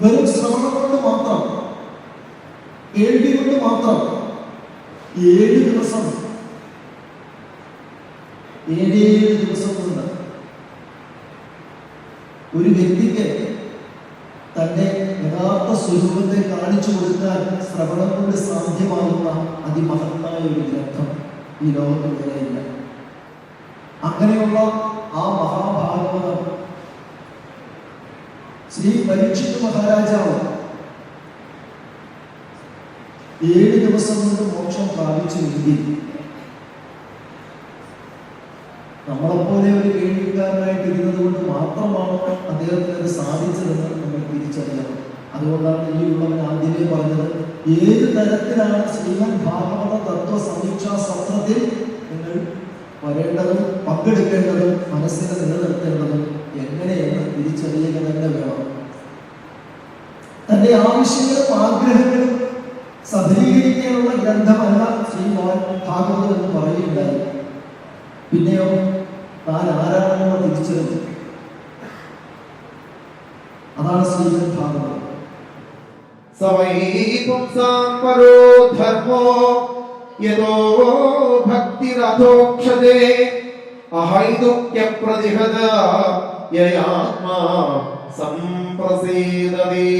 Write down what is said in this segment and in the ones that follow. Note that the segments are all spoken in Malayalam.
വെറും ശ്രവണം കൊണ്ട് മാത്രം, കേൾവി കൊണ്ട് മാത്രം 7 ദിവസം കൊണ്ട് ഒരു വ്യക്തിക്ക് തന്റെ യഥാർത്ഥ സ്വരൂപത്തെ കാണിച്ചു കൊടുക്കാൻ ശ്രവണം കൊണ്ട് സാധ്യമാകുന്ന അതിമഹത്തായ ഒരു ഗ്രന്ഥം ഈ ലോകത്തിൽ വരെയില്ല. അങ്ങനെയുള്ള ആ മഹാഭാഗവതം ശ്രീ പരീക്ഷിത് മഹാരാജാവ് 7 ദിവസം കൊണ്ട് മോക്ഷം പ്രാപിച്ചുവെങ്കിൽ നമ്മളെപ്പോലെ ഒരു കേൾവിക്കാരനായിട്ട് ഇരുന്നത് കൊണ്ട് മാത്രമാണ് അദ്ദേഹത്തിന് അത് സാധിച്ചതെന്ന് നമ്മൾ തിരിച്ചറിയണം. അതുകൊണ്ടാണ് ഈ ഉള്ളവൻ ആദ്യമേ പറഞ്ഞത്, ഏത് തരത്തിലാണ് ശ്രീമദ് ഭാഗവത തത്വ സമീക്ഷാ സത്രത്തിൽ നിങ്ങൾ വരേണ്ടതും പങ്കെടുക്കേണ്ടതും മനസ്സിനെ നിലനിർത്തേണ്ടതും എങ്ങനെയെന്ന് തിരിച്ചറിയുക തന്നെ വേണം. തന്റെ ആവശ്യങ്ങളും ആഗ്രഹങ്ങളും സഫലീകരിക്കാനുള്ള ഗ്രന്ഥമല്ല ശ്രീമദ് ഭാഗവതം എന്ന് പറയുകയുണ്ടായി. പിന്നെയോ താൻ ആരാണെന്നുള്ള തിരിച്ചറിഞ്ഞു. അതാണ് ശ്രീമദ് ഭാഗവതം. സവൈപുംസാംപരോ ധർമ്മോ യതോ ഭക്തിരഥോക്ഷതേ അഹൈതുക്യപ്രതിഹത യയാത്മാ സംപ്രസീദതി.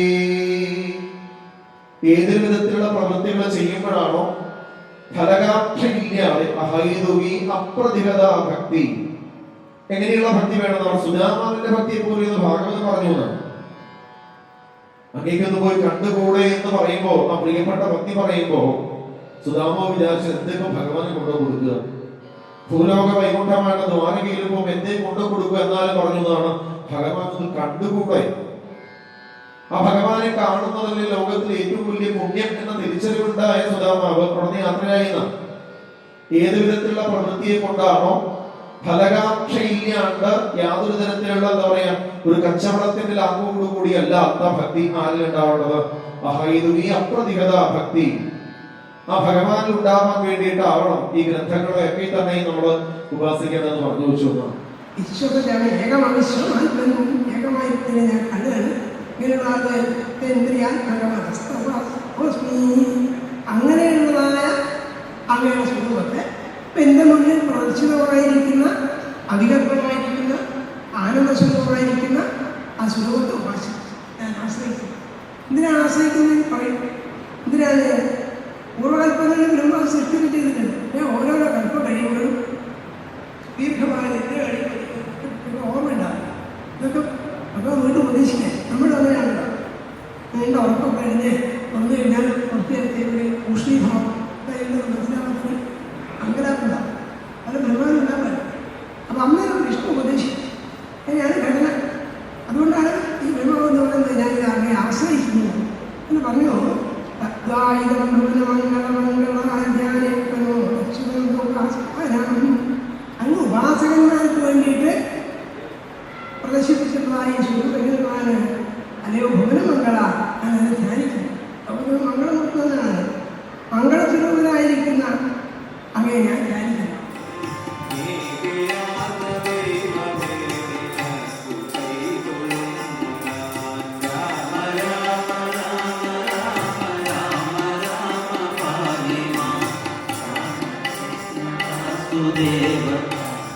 ഏതൊരു വിധത്തിലുള്ള പ്രവൃത്തികൾ ചെയ്യുമ്പോഴാണോ ഫലകാംക്ഷയില്ലാതെ അഹൈതുകി അപ്രതിഹത ഭക്തി. എങ്ങനെയുള്ള ഭക്തി വേണം? നമ്മൾ സുധാമാവിന്റെ ഭക്തിയെ പോലെ ഭാഗവതം പറഞ്ഞു. അങ്ങേക്കൊന്ന് പോയി കണ്ടുകൂടെ എന്ന് പറയുമ്പോ, ആ പ്രിയപ്പെട്ട ഭക്തി പറയുമ്പോ സുധാമോ വിചാരിച്ച് എന്തൊക്കെ ഭഗവാനെ കൊണ്ടു കൊടുക്കുക, ഭൂലോക വൈകുണ്ഠമായിട്ട് ദ്വാരകയിൽ പോകും എന്തേ കൊണ്ടു കൊടുക്കുക എന്നാലും പറഞ്ഞതാണ് ഭഗവാൻ ഒന്ന് കണ്ടുകൂടെ. ആ ഭഗവാനെ കാണുന്നതല്ലേ ലോകത്തിലെ ഏറ്റവും വലിയ പുണ്യം എന്ന തിരിച്ചറിവുണ്ടായ സുധാമാവ് തുടർന്ന് യാത്രയായിരുന്ന ഏത് വിധത്തിലുള്ള പ്രവൃത്തിയെ കൊണ്ടാണോ ഫലകാംക്ഷയില്ലാണ്ട് യാതൊരു തരത്തിലുള്ള എന്താ പറയാ ഒരു കച്ചവടത്തിന്റെ ലാഭത്തോടുകൂടി അല്ലാത്ത ഭക്തി ആരിലുണ്ടാവേണ്ടത്? അഹൈതുകി അപ്രതിഹത ഭക്തി. ആ ഭഗവാനിൽ ഉണ്ടാവാൻ വേണ്ടിയിട്ടാവണം ഈ ഗ്രന്ഥങ്ങളെയൊക്കെ തന്നെ നമ്മൾ ഉപാസിക്കേണ്ടതെന്ന് പറഞ്ഞു വെച്ചു. ഈശ്വരനാണ് ഏകമായിരിക്കുന്നതിനെ ഞാൻ കണ്ടാണ്. അങ്ങനെയുള്ളതായ അങ്ങയുടെ സ്വരൂപത്തെ എന്റെ മുന്നിൽ പ്രദർശിതമായിരിക്കുന്ന അവികൽപമായിരിക്കുന്ന ആനന്ദസ്വരൂപമായിരിക്കുന്ന ആ സ്വരൂപത്തെ ഞാൻ ആശ്രയിക്കുന്നു. എന്തിനാണ് ആശ്രയിക്കുന്നതെന്ന് പറയും. എന്തിനാണ്? പൂർവ്വകൽപ്പനകളിൽ ബ്രഹ്മ സൃഷ്ടി ചെയ്തിട്ടുണ്ട്. ഞാൻ ഓരോരോ കൽപ്പം കഴിയുമ്പോഴും ദീർഘമായ നിദ്ര കഴിയുമ്പോൾ ഓർമ്മയുണ്ടാകും. ഇതൊക്കെ അപ്പോൾ വീണ്ടും ഉപദേശിക്കാൻ നമ്മൾ അങ്ങനെയാണല്ലോ. നീണ്ട ഉറക്കം കഴിഞ്ഞ് വന്നു കഴിഞ്ഞാൽ പ്രത്യേകതയുടെ ഊഷ്ണീഭാവം മനസ്സിലാക്കുന്നത് അങ്കലാക്കുണ്ടാവും. അത് ബ്രഹ്മാനുണ്ടാകാൻ. അപ്പം അന്നേരം വിഷ്ണു ഉപദേശിക്കും. അങ്ങനെയാണ് ഘടന. അതുകൊണ്ടാണ് ഈ ബ്രഹ്മാവ് എന്ന് പറയുന്നത് ഞാൻ ഇത് അങ്ങനെ ആശ്രയിക്കുന്നു എന്ന് പറഞ്ഞു. അങ്ങ് ഉപാസകന്മാർക്ക് വേണ്ടിയിട്ട് പ്രദർശിപ്പിച്ചതായ സ്വരൂപമാണ്. അല്ലയോ ഭുവനമംഗള അങ്ങനെ ധ്യാനിക്കുന്നു. അപ്പോൾ മംഗളം കൊടുക്കുന്നതാണ്. മംഗളസ്വരൂപനായിരിക്കുന്ന അങ്ങനെ ഞാൻ ധ്യാനിക്കുന്നു. Guru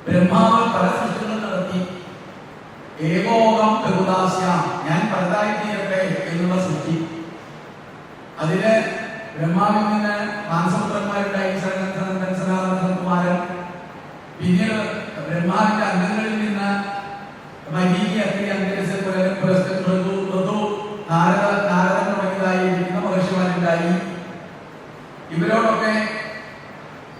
ബ്രഹ്മാവ് പല സൃഷ്ടികളും നടത്തി. ഏകോകം ബഹുദാസ്യ, ഞാൻ പലതായി തീരട്ടെ എന്നുള്ള സൃഷ്ടി. അതില് ബ്രഹ്മാവിൽ നിന്ന് മാനസപുത്രന്മാരുണ്ടായി, സനന്ദൻ, സനാതന കുമാരൻ. പിന്നീട് ബ്രഹ്മാവിന്റെ അംഗങ്ങളിൽ നിന്ന് മരീചി, അഗ്നി, അന്തരിച്ച്, ഋതു, നാരദൻ തുടങ്ങിയതായിരിക്കുന്ന മഹർഷിമാരുണ്ടായി. ഇവരോടൊക്കെ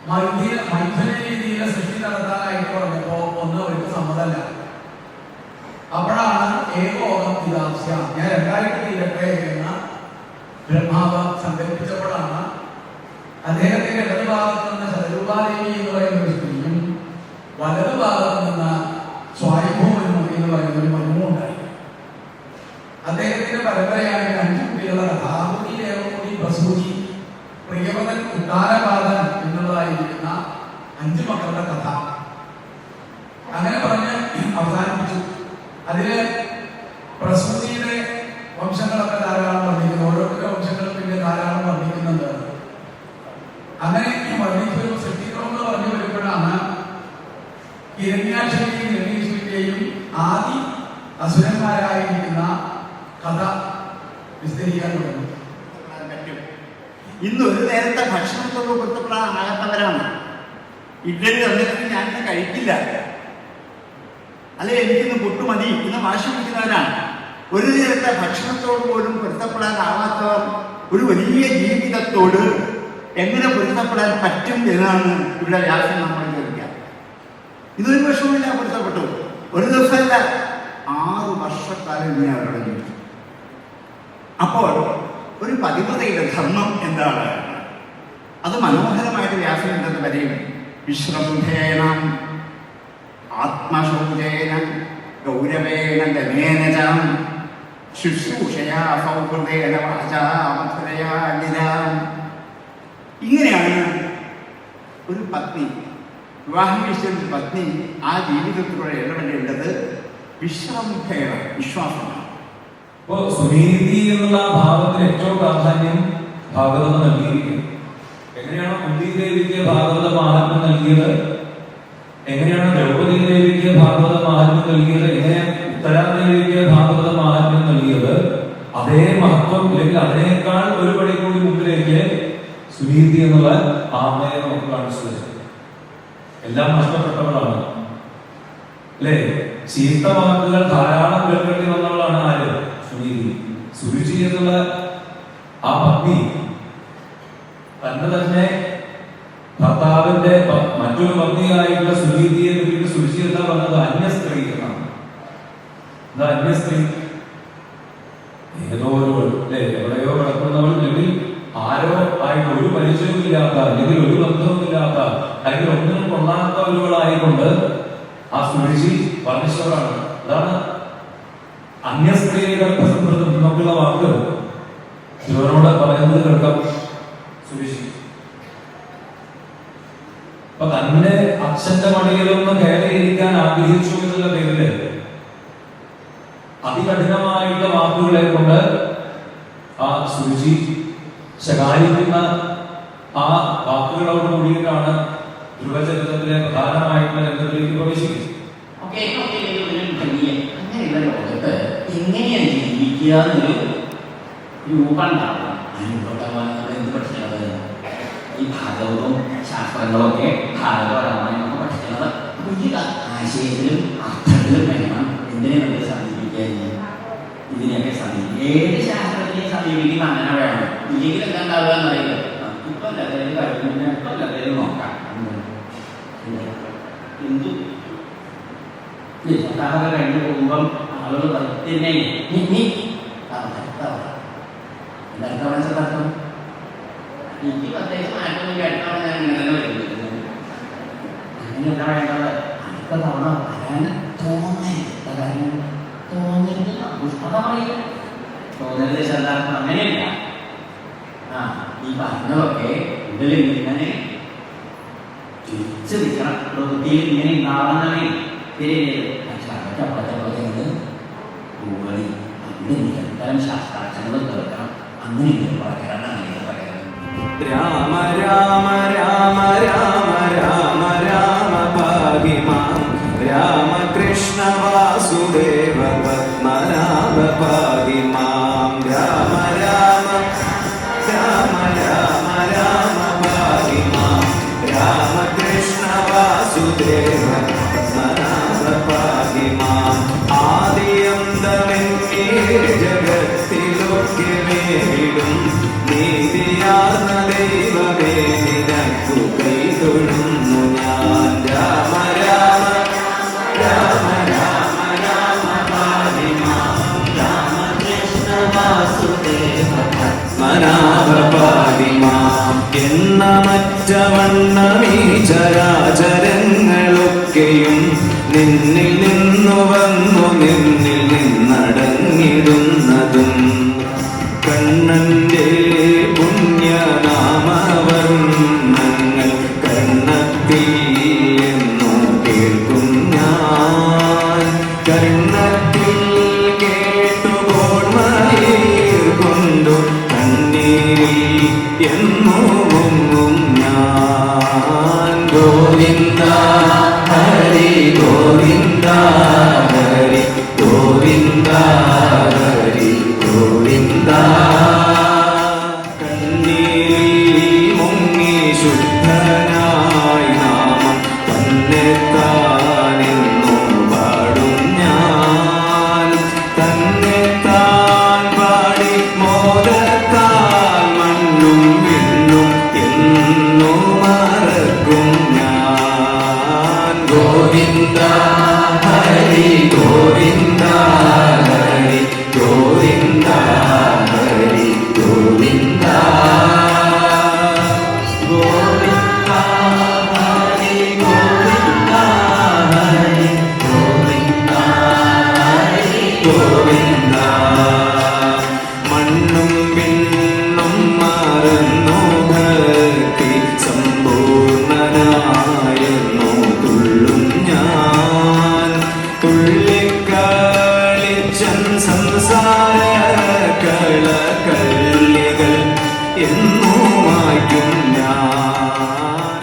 മൈഥുന രീതിയിലെ സൃഷ്ടി നടത്താനായിട്ട് പറഞ്ഞപ്പോ ഒന്നും അവർക്ക് സമ്മതമല്ല. അപ്പോഴാണ് ഏകോകം വിദാസ്യ, ഞാൻ രണ്ടായിട്ട് തീരട്ടെ എന്ന് ബ്രഹ്മാവ് സങ്കല്പിച്ചപ്പോഴാണ് അദ്ദേഹത്തിന്റെ ഇടതുഭാഗത്ത് നിന്ന് ശതരൂപാദേവി എന്ന് പറയുന്ന ഒരു സ്ത്രീയും വലതുഭാഗത്ത് നിന്ന് സ്വയംഭൂ എന്ന് പറയുന്ന ഒരു മനുവും ഉണ്ടായി. അദ്ദേഹത്തിന്റെ പരമ്പരയാണ് 5 കുട്ടികളുടെ ധാതുതി, ദേവകൂടി, പ്രസൂതി, പ്രിയവതൻ, ഉത്താരപാദൻ എന്നുള്ളതായിരിക്കുന്ന 5 മക്കളുടെ കഥ. അങ്ങനെ പറഞ്ഞ് അവസാനിപ്പിച്ചു. അതില് പ്രസൂതിയുടെ വംശങ്ങളൊക്കെ ധാരാളം വർണ്ണിക്കുന്നു. ഓരോരുത്തരുടെ വംശങ്ങളും പിന്നെ ധാരാളം വർണ്ണിക്കുന്നുണ്ട്. അങ്ങനെ വർണ്ണിച്ചൊരു സൃഷ്ടിക്രമങ്ങൾ പറഞ്ഞു വരുമ്പോഴാണ് ഹിരണ്യാക്ഷന്റെയും ഹിരണ്യേശ്വരിന്റെയും ആദി അസുരന്മാരായിരിക്കുന്ന കഥ വിസ്തരിക്കാൻ തുടങ്ങി. ഇന്ന് ഒരു നേരത്തെ ഭക്ഷണത്തോട് പൊരുത്തപ്പെടാനാകാത്തവരാണ്. ഇഡ്ഡലി തന്നിട്ട് ഞാനിന്ന് കഴിക്കില്ല, അല്ലെ എനിക്കിന്ന് പുട്ട് മതി ഇന്ന് വാശി പിടിക്കുന്നവരാണ്. ഒരു നേരത്തെ ഭക്ഷണത്തോട് പോലും പൊരുത്തപ്പെടാനാവാത്തവർ ഒരു വലിയ ജീവിതത്തോട് എങ്ങനെ പൊരുത്തപ്പെടാൻ പറ്റും എന്നാണ് ഇവിടെ വ്യാസം നമ്മൾ ചോദിക്കുക. ഇതൊരു വർഷമില്ല പൊരുത്തപ്പെട്ടു, ഒരു ദിവസമല്ല, 6 വർഷക്കാലം ഇങ്ങനെ അവരുടെ ജീവിച്ചു. അപ്പോൾ ഒരു പതിവ്രതയുടെ ധർമ്മം എന്താണ്? അത് മനോഹരമായിട്ട് വ്യാസം ഉണ്ടെന്ന് പറയും. വിശ്രംഭേണ ആത്മശൗചേന ഗൗരവേണ ഗമേന ശുശ്രൂഷയാ സൗഹൃദേന വാചാ മധുരയാ അഖിലാം. ഇങ്ങനെയാണ് ഒരു പത്നി, വിവാഹം കഴിച്ച പത്നി ആ ജീവിതത്തിലൂടെ ഇടപെടേണ്ടത്. വിശ്രംഭേണ, വിശ്വാസമാണ്. അപ്പോ സുനീതി എന്നുള്ള ഭാവത്തിന് ഏറ്റവും പ്രാധാന്യം ഭാഗവതം നൽകിയിരിക്കുന്നു. എങ്ങനെയാണ് കുന്തി ദേവിക്ക് ഭാഗവത മഹാത്മ്യം നൽകിയത്, എങ്ങനെയാണ് ദ്രൗപദി ദേവിക്ക് ഭാഗവത മഹാത്മ്യം നൽകിയത്, എങ്ങനെയാണ് ഉത്തരാദേവിക്ക് ഭാഗവത മഹാത്മ്യം നൽകിയത്, അതേ മഹത്വം അല്ലെങ്കിൽ അതിനേക്കാൾ ഒരു പടി കൂടി മുമ്പിലേക്ക് സുനീതി എന്നുള്ള ആമയെ നമുക്ക് കാണിച്ചു തരും. എല്ലാം നഷ്ടപ്പെട്ടവളാണ് അല്ലേ? ചീത്ത വാക്കുകൾ ധാരാളം കേൾക്കേണ്ടി വന്നവളാണ് ആര്? സുനീതി. സുരുചി എന്നുള്ള ആ പത്നി തന്നെ ഭർത്താവിന്റെ മറ്റൊരു പത്നിയായിട്ടുള്ള സുനീതിയെ കുറിച്ച് സുരുചി എന്താ പറഞ്ഞത്? അന്യസ്ത്രീ എന്നാണ്. എന്താ അന്യസ്ത്രീ? ഏതോ ഒരു അല്ലെ എവിടെയോ കിടക്കുന്നവൾ, അല്ലെങ്കിൽ ആരോ ആയിട്ട് ഒരു പരിചയവുമില്ലാത്ത, അല്ലെങ്കിൽ ഒരു ബന്ധവുമില്ലാത്ത, അല്ലെങ്കിൽ ഒന്നിനും കൊള്ളാത്തവരുകളായിക്കൊണ്ട് ആ സുരുചി വർണ്ണിച്ചവരാണ്. അതാണ് അന്യസ്ത്രീയുടെ നമുക്കുള്ള വാക്ക് ഇവരോട് പറയുന്നത് കേൾക്കാം. സുരുചി അപ്പൊ തന്നെ അച്ഛന്റെ മടിയിലൊന്ന് കയറിയിരിക്കാൻ ആഗ്രഹിച്ചു എന്നുള്ള പേരില് അതികഠിനമായിട്ടുള്ള വാക്കുകളെ കൊണ്ട് ആ സുരുചി ശകാരിക്കുന്ന ആ വാക്കുകളോട് കൂടിയിട്ടാണ് ധ്രുവചരിത്രത്തിലെ പ്രധാനമായിട്ടുള്ള രംഗത്തിലേക്ക് പ്രവേശിക്കുന്നത്. അങ്ങനെയുള്ള ലോകത്ത് എങ്ങനെയാണ് ജീവിക്കുക എന്നൊരു രൂപം ഉണ്ടാവണം. അനുഭവമാണ് എന്ത് പഠിക്കുന്നത്? ഈ ഭാഗവതവും ശാസ്ത്രങ്ങളൊക്കെ ഭാരതപരമായൊക്കെ പഠിക്കുന്നത് വലിയ ആശയത്തിലും അർത്ഥത്തിലും വേണം. എന്തിനെ നമുക്ക് സമീപിക്കാൻ, ഇതിനെയൊക്കെ സമീപിക്കും. ഏത് ശാസ്ത്രത്തിനെയും സമീപിക്കുന്ന അങ്ങനെ വേണം. ഇല്ലെങ്കിൽ എന്താ ഉണ്ടാവുക എന്നറിയില്ല. ഇപ്പൊ എല്ലാവരും കഴിയുന്ന ഇപ്പൊ എല്ലാവരും നോക്കാം. എന്തു സാധാരണ കഴിഞ്ഞു പോകുമ്പം ആളുകൾ തന്നെ എന്താർത്ഥം എനിക്ക് പ്രത്യേകിച്ച് മാറ്റം കേട്ടവണ് ഞാൻ ഇങ്ങനെ തന്നെ വരുന്നത്. അങ്ങനെ എന്താ വേണ്ടത്? അടുത്ത തവണ വരാൻ തോന്നരുത്. പുഷ്പത പറയില്ല, തോന്നരുത് ശതാർത്ഥം അങ്ങനെയല്ല. ഈ പറഞ്ഞതൊക്കെ ഇതിൽ ഇങ്ങനെ തിരിച്ചു നിൽക്കണം. പ്രവൃത്തിയിൽ ഇങ്ങനെ ഉണ്ടാവുന്നവേ നിരന്തരം ശാസ്ത്രാർത്ഥങ്ങൾ കേൾക്കണം. അങ്ങനെ പറയാനാണ് അങ്ങനെ പറയുന്നത്. രാമ രാമ രാമ രാമ രാമ രാമ ഭാഗ്യമാ കൈ തൊഴുന്നു ഞാൻ. രാമ രാമ രാമ രാമ രാമ പാഹി മാം. രാമകൃഷ്ണ വാസുദേവ പത്മനാഭ പാഹി മാം. എണ്ണമറ്റ വണ്ണമീ ചരാചരങ്ങളൊക്കെയും നിന്നിൽ നിന്നു വന്നു നിന്നിൽ നിന്നടങ്ങിടുന്നതും കണ്ണന്റെ പുണ്യനാമവർണ്ണങ്ങൾ കർണത്തിൽ എന്നു കേൾക്കും ഞാൻ. കർണത്തിൽ കേട്ടുപോൺമയിൽ കൊണ്ടു കണ്ണീരിൽ എന്നു മുങ്ങും ഞാൻ. ഗോവിന്ദ ഹരി ഗോവിന്ദ ഹരി ഗോവിന്ദ ഹരി ഗോവിന്ദ. കണ്ണീരിൽ മുങ്ങി ശുദ്ധനായി നാമം തന്നെത്താനെന്നു പാടും ഞാൻ. തന്നെത്താൻ പാടി മോദത്താൽ മണ്ണും വിണ്ണും എന്നു മറക്കും ഞാൻ. ഗോവിന്ദ ഹരി ഗോവിന്ദ ഹരി ഗോവിന്ദ ഹരി ഗോവിന്ദ. ഗോവിന്ദ ഹരി ഗോവിന്ദ ഹരി ഗോവിന്ദ ഹരി ഗോവിന്ദ. മണ്ണും വിണ്ണും മറന്നു ഭക്തി സമ്പൂർണനായെന്നു തുള്ളും ഞാൻ. തുള്ളിക്കളിച്ചൻ സംസാര കളകള്ളികൾ എന്നു മായ്ക്കും ഞാൻ.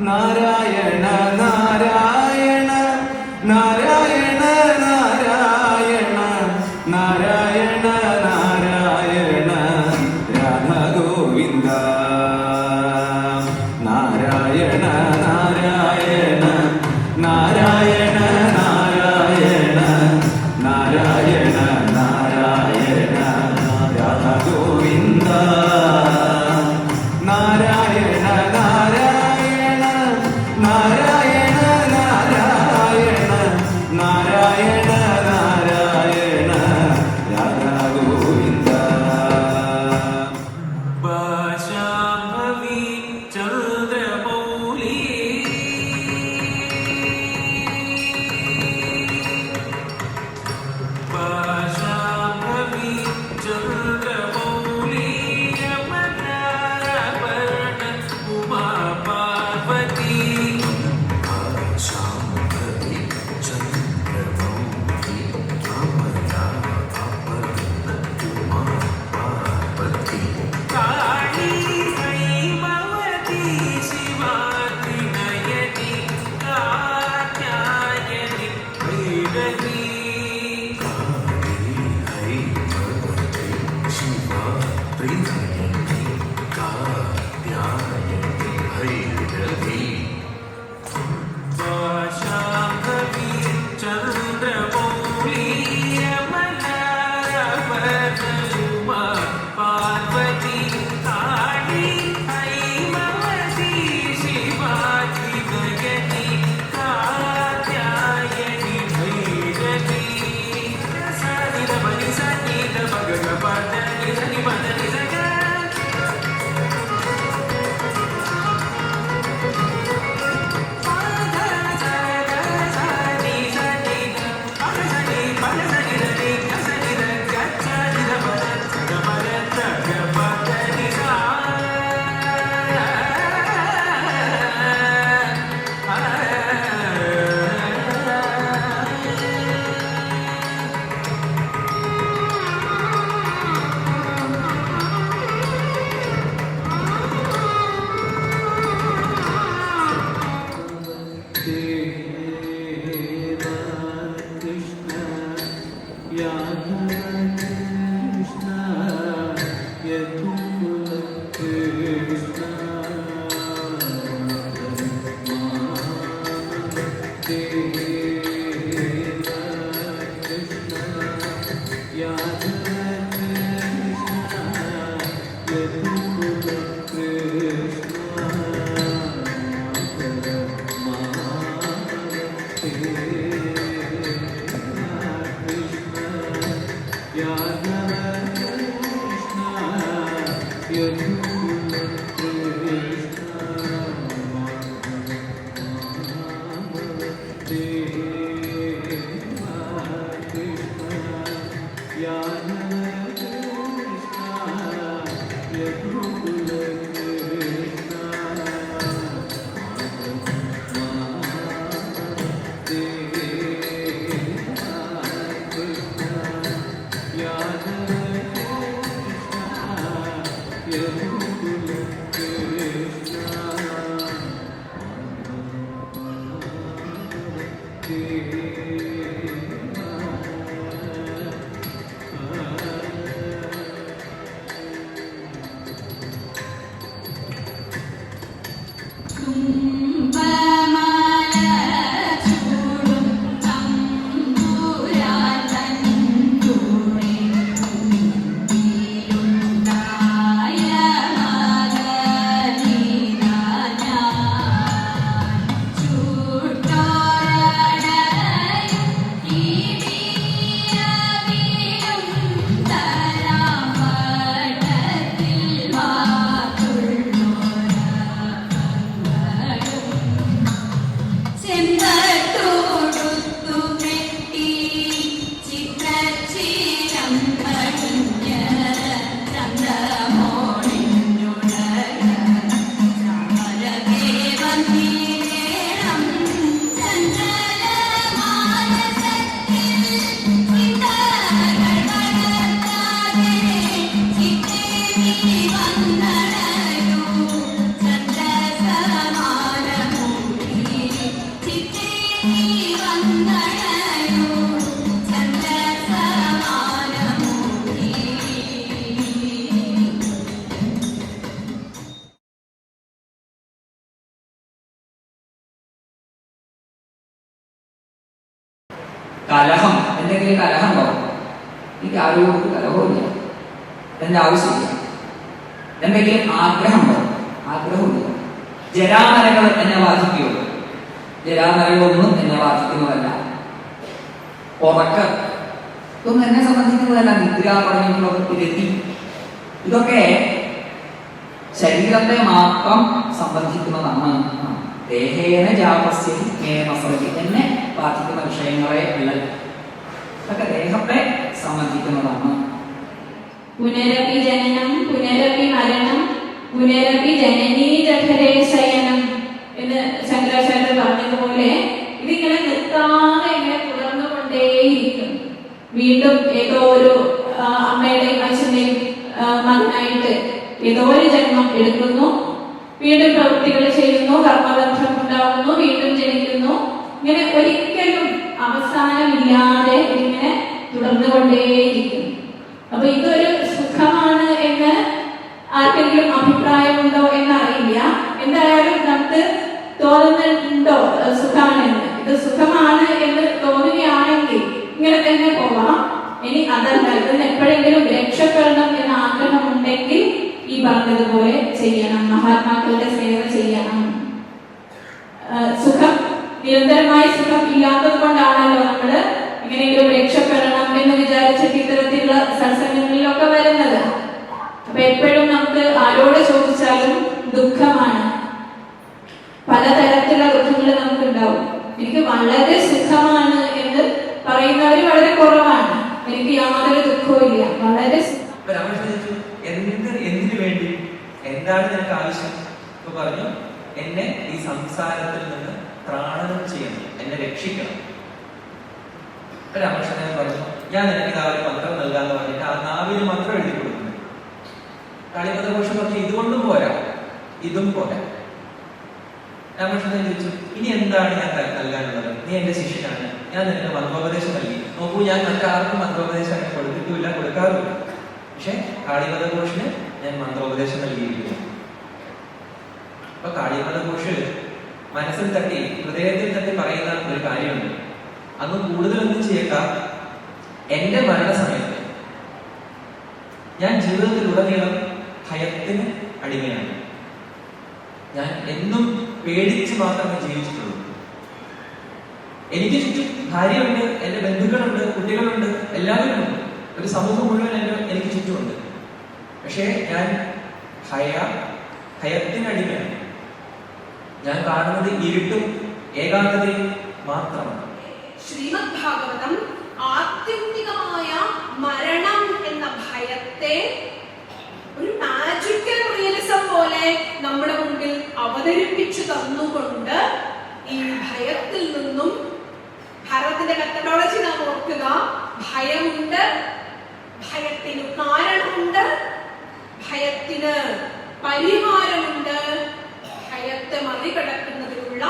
നാരായണ നാരായണ നാരായണ നാരായണ നാരായണ നാരായണ രാധ ഗോവിന്ദ. നാരായണ നാരായണ നാരായണ നാരായണ നാരായണ നാരായണ രാധ ഗോവിന്ദ. നാരായണ നാരായണ നാരായണ നാരായണ നാരായണ നാരായണ രാധ ഗോവിന്ദ. ഭാഷാഭവി ചന്ദ്രമൗലി ഭാഷാഭവി ചന്ദ്രമൗലി യമനാരായണ ഉമാ പാർവതി. ഭാഷാഭവി ചന്ദ്രമൗലി യമനാരായണ ഉമാ പാർവതി. കാളി ഹൈമവതി ശിവാതി നയനി കാത്യായനി ഭൈരവി. കാളി ഹൈമവതി ശിവാതി നയനി കാത്യായനി ഭൈരവി. കലഹം, എന്തെങ്കിലും കലഹം ഉണ്ടാവും. എനിക്ക് ആരോടും കലഹമില്ല, എൻ്റെ ആവശ്യമില്ല. എന്തെങ്കിലും ആഗ്രഹം ഉണ്ടാവും, ആഗ്രഹമില്ല. ജരാമരങ്ങൾ എന്നെ ബാധിക്കുകയുള്ളൂ. ജരാമരങ്ങളൊന്നും എന്നെ ബാധിക്കുന്നതല്ല. ഉറക്കം ഇതൊന്നും എന്നെ സംബന്ധിക്കുന്നതല്ല. നിദ്ര തുടങ്ങിയിട്ടുള്ള രതി, ഇതൊക്കെ ശരീരത്തെ മാത്രം സംബന്ധിക്കുന്നതാണ്. ദേഹേന ജാപസ്യ എന്നെ ബാധിക്കുന്ന വിഷയങ്ങളെ അല്ല, ഇതൊക്കെ ദേഹത്തെ സംബന്ധിക്കുന്നതാണ്. പുനരപി ജനനം പുനരപി മരണം പുനരപി ജനനീ ജഠരേ ശയനം എന്ന് ശങ്കരാചാര്യർ പറഞ്ഞതുപോലെ ഇതിങ്ങനെ നിർത്താതെ ഇങ്ങനെ തുടർന്നുകൊണ്ടേയിരിക്കും. വീണ്ടും ഏതോ ഒരു അമ്മയുടെയും അച്ഛന്റെയും മകനായിട്ട് ഏതോ ഒരു ജന്മം എടുക്കുന്നു, വീണ്ടും പ്രവൃത്തികൾ ചെയ്യുന്നു, കർമ്മബന്ധം ഉണ്ടാവുന്നു, വീണ്ടും ജനിക്കുന്നു. ഇങ്ങനെ ഒരിക്കലും അവസാനമില്ലാതെ ഇങ്ങനെ തുടർന്നുകൊണ്ടേയിരിക്കും. അപ്പൊ ഇതൊരു സുഖമാണ് എന്ന് ആർക്കെങ്കിലും അഭിപ്രായമുണ്ടോ എന്നറിയില്ല. എന്തായാലും നമുക്ക് തോന്നുന്നുണ്ടോ സുഖമാണെന്ന്? ഇത് സുഖമാണ് എന്ന് തോന്നുകയാണെങ്കിൽ ഇങ്ങനെ തന്നെ പോവാം. ഇനി അതല്ല, ഇതിന് എപ്പോഴെങ്കിലും രക്ഷപ്പെടണം എന്ന ആഗ്രഹമുണ്ടെങ്കിൽ ഈ പറഞ്ഞതുപോലെ ചെയ്യണം, മഹാത്മാക്കളുടെ സേവ ചെയ്യണം. സുഖം, നിരന്തരമായ സുഖം ഇല്ലാത്തത് കൊണ്ടാണല്ലോ നമ്മള് എങ്ങനെയെങ്കിലും രക്ഷപ്പെടണം എന്ന് വിചാരിച്ചിട്ട് ഇത്തരത്തിലുള്ള സത്സംഗങ്ങളിലൊക്കെ വരുന്നത്. അപ്പൊ എപ്പോഴും നമുക്ക് ആരോട് ചോദിച്ചാലും ദുഃഖമാണ്, പലതരത്തിലുള്ള ദുഃഖങ്ങൾ നമുക്ക് ഉണ്ടാവും. എനിക്ക് വളരെ സുഖമാണ് എന്ന് പറയുന്നവര് വളരെ കുറവാണ്. എനിക്ക് യാതൊരു ദുഃഖവും ഇല്ല, വളരെ എന്തിനു വേണ്ടി, എന്താണ് നിനക്ക് ആവശ്യം? ഇപ്പൊ പറഞ്ഞു, എന്നെ ഈ സംസാരത്തിൽ നിന്ന് ത്രാണനം ചെയ്യണം, എന്നെ രക്ഷിക്കണം. രാമകൃഷ്ണൻ പറഞ്ഞു, ഞാൻ നിനക്ക് ഒരു മന്ത്രം നൽകാന്ന് പറഞ്ഞിട്ട് ആ നാവിന് മന്ത്രം എഴുതി കൊടുക്കുന്നു. കാളിപദഘോഷം പറഞ്ഞു, ഇതുകൊണ്ടും പോരാ, ഇതും പോരാ. രാമകൃഷ്ണൻ ചോദിച്ചു, ഇനി എന്താണ് ഞാൻ നൽകാനുള്ളത്? നീ എന്റെ ശിഷ്യനാണ്, ഞാൻ നിനക്ക് മന്ത്രോപദേശം നൽകി. നോക്കൂ, ഞാൻ മറ്റാർക്കും മന്ത്രോപദേശം അങ്ങനെ കൊടുത്തിട്ടില്ല, കൊടുക്കാറുമില്ല. പക്ഷെ കാളിപദഘോഷിന് ഞാൻ മന്ത്രോപദേശം നൽകിയിരിക്കുന്നു. അപ്പൊ കാളിപദഘോഷ് മനസ്സിൽ തട്ടി, ഹൃദയത്തിൽ തട്ടി പറയുന്ന ഒരു കാര്യമുണ്ട്. അങ്ങ് കൂടുതലൊന്നും ചെയ്യണ്ട, എന്റെ മരണസമയത്ത് ഞാൻ ജീവിതത്തിലുടനീളം ഭയത്തിന് അടിമയാണ്. ഞാൻ എന്നും പേടിച്ച് മാത്രമേ ജീവിച്ചിട്ടുള്ളൂ. എനിക്ക് ചുറ്റും ഭാര്യയുണ്ട്, എന്റെ ബന്ധുക്കളുണ്ട്, കുട്ടികളുണ്ട്, എല്ലാവരും ഉണ്ട്, ഒരു സമൂഹം മുഴുവൻ എനിക്ക് ചുറ്റുമുണ്ട്. പക്ഷേ ഞാൻ ഭയത്തിനടിമയാണ്. ഞാൻ കാണുന്നത് ഇരുട്ടും ഏകാന്തതയും മാത്രമാണ്. ശ്രീമദ് ഭാഗവതം ആത്യന്തികമായ മരണം എന്ന ഭയത്തെ ഒരു മാജിക്കൽ റിയലിസം പോലെ നമ്മുടെ മുമ്പിൽ അവതരിപ്പിച്ചു തന്നുകൊണ്ട് ഈ ഭയത്തിൽ നിന്നും, ഭാരതത്തിന്റെ മെത്തഡോളജി നാം ഓർക്കുക, ഭയമുണ്ട്, ഭയത്തിന് കാരണമുണ്ട്, ഭയത്തിന് പരിഹാരമുണ്ട്, ഭയത്തെ മറികടക്കുന്നതിനുള്ള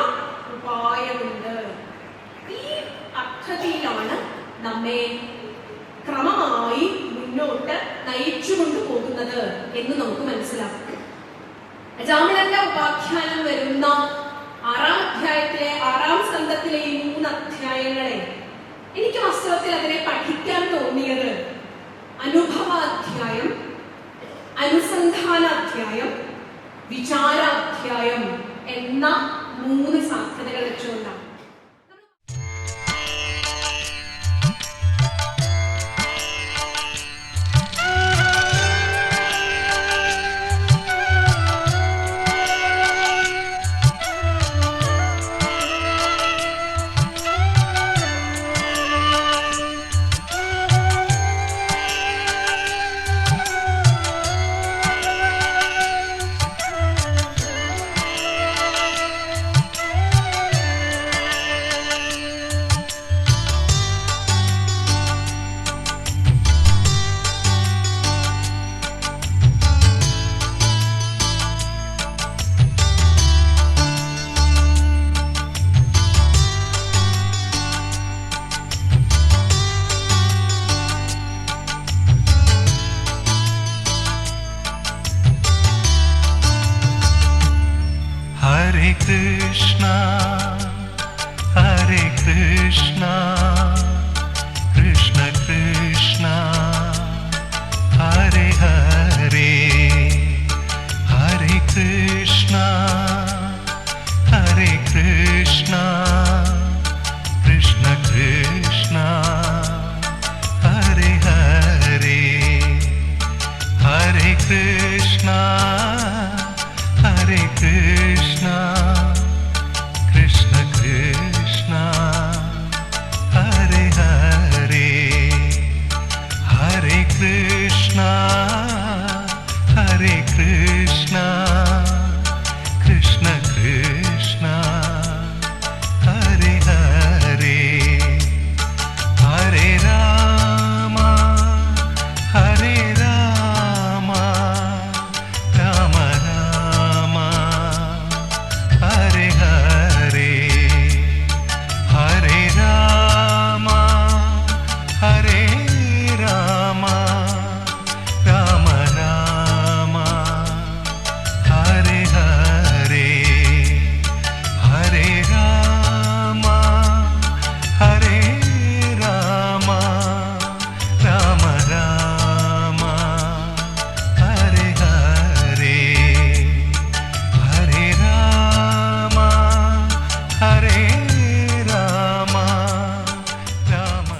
ഉപായമുണ്ട്. ഈ പദ്ധതിയിലാണ് നമ്മെ ക്രമമായി മുന്നോട്ട് നയിച്ചുകൊണ്ടു പോകുന്നത് എന്ന് നമുക്ക് മനസ്സിലാക്കും. അജാമിളന്റെ ഉപാഖ്യാനം വരുന്ന അധ്യായം, വിചാരാധ്യായം എന്ന 3 സാധ്യതകൾ വെച്ചുകൊണ്ടാണ്. Hare Krishna, Hare Krishna, Krishna Krishna, Hare Hare, Hare Krishna, Hare Krishna, Krishna Krishna, Hare Hare, Hare Krishna, Hare Krishna, Krishna Krishna, Hare Hare, Hare Krishna, Hare Krishna, Krishna Krishna, Hare Hare, Hare Rama, Hare Rama, Rama Rama, Hare Hare, Hare Rama, Hare Rama, Rama Rama, Hare Hare, Hare Rama, Hare Rama, Rama Rama, Hare Hare, Hare Rama, Hare Rama, Rama.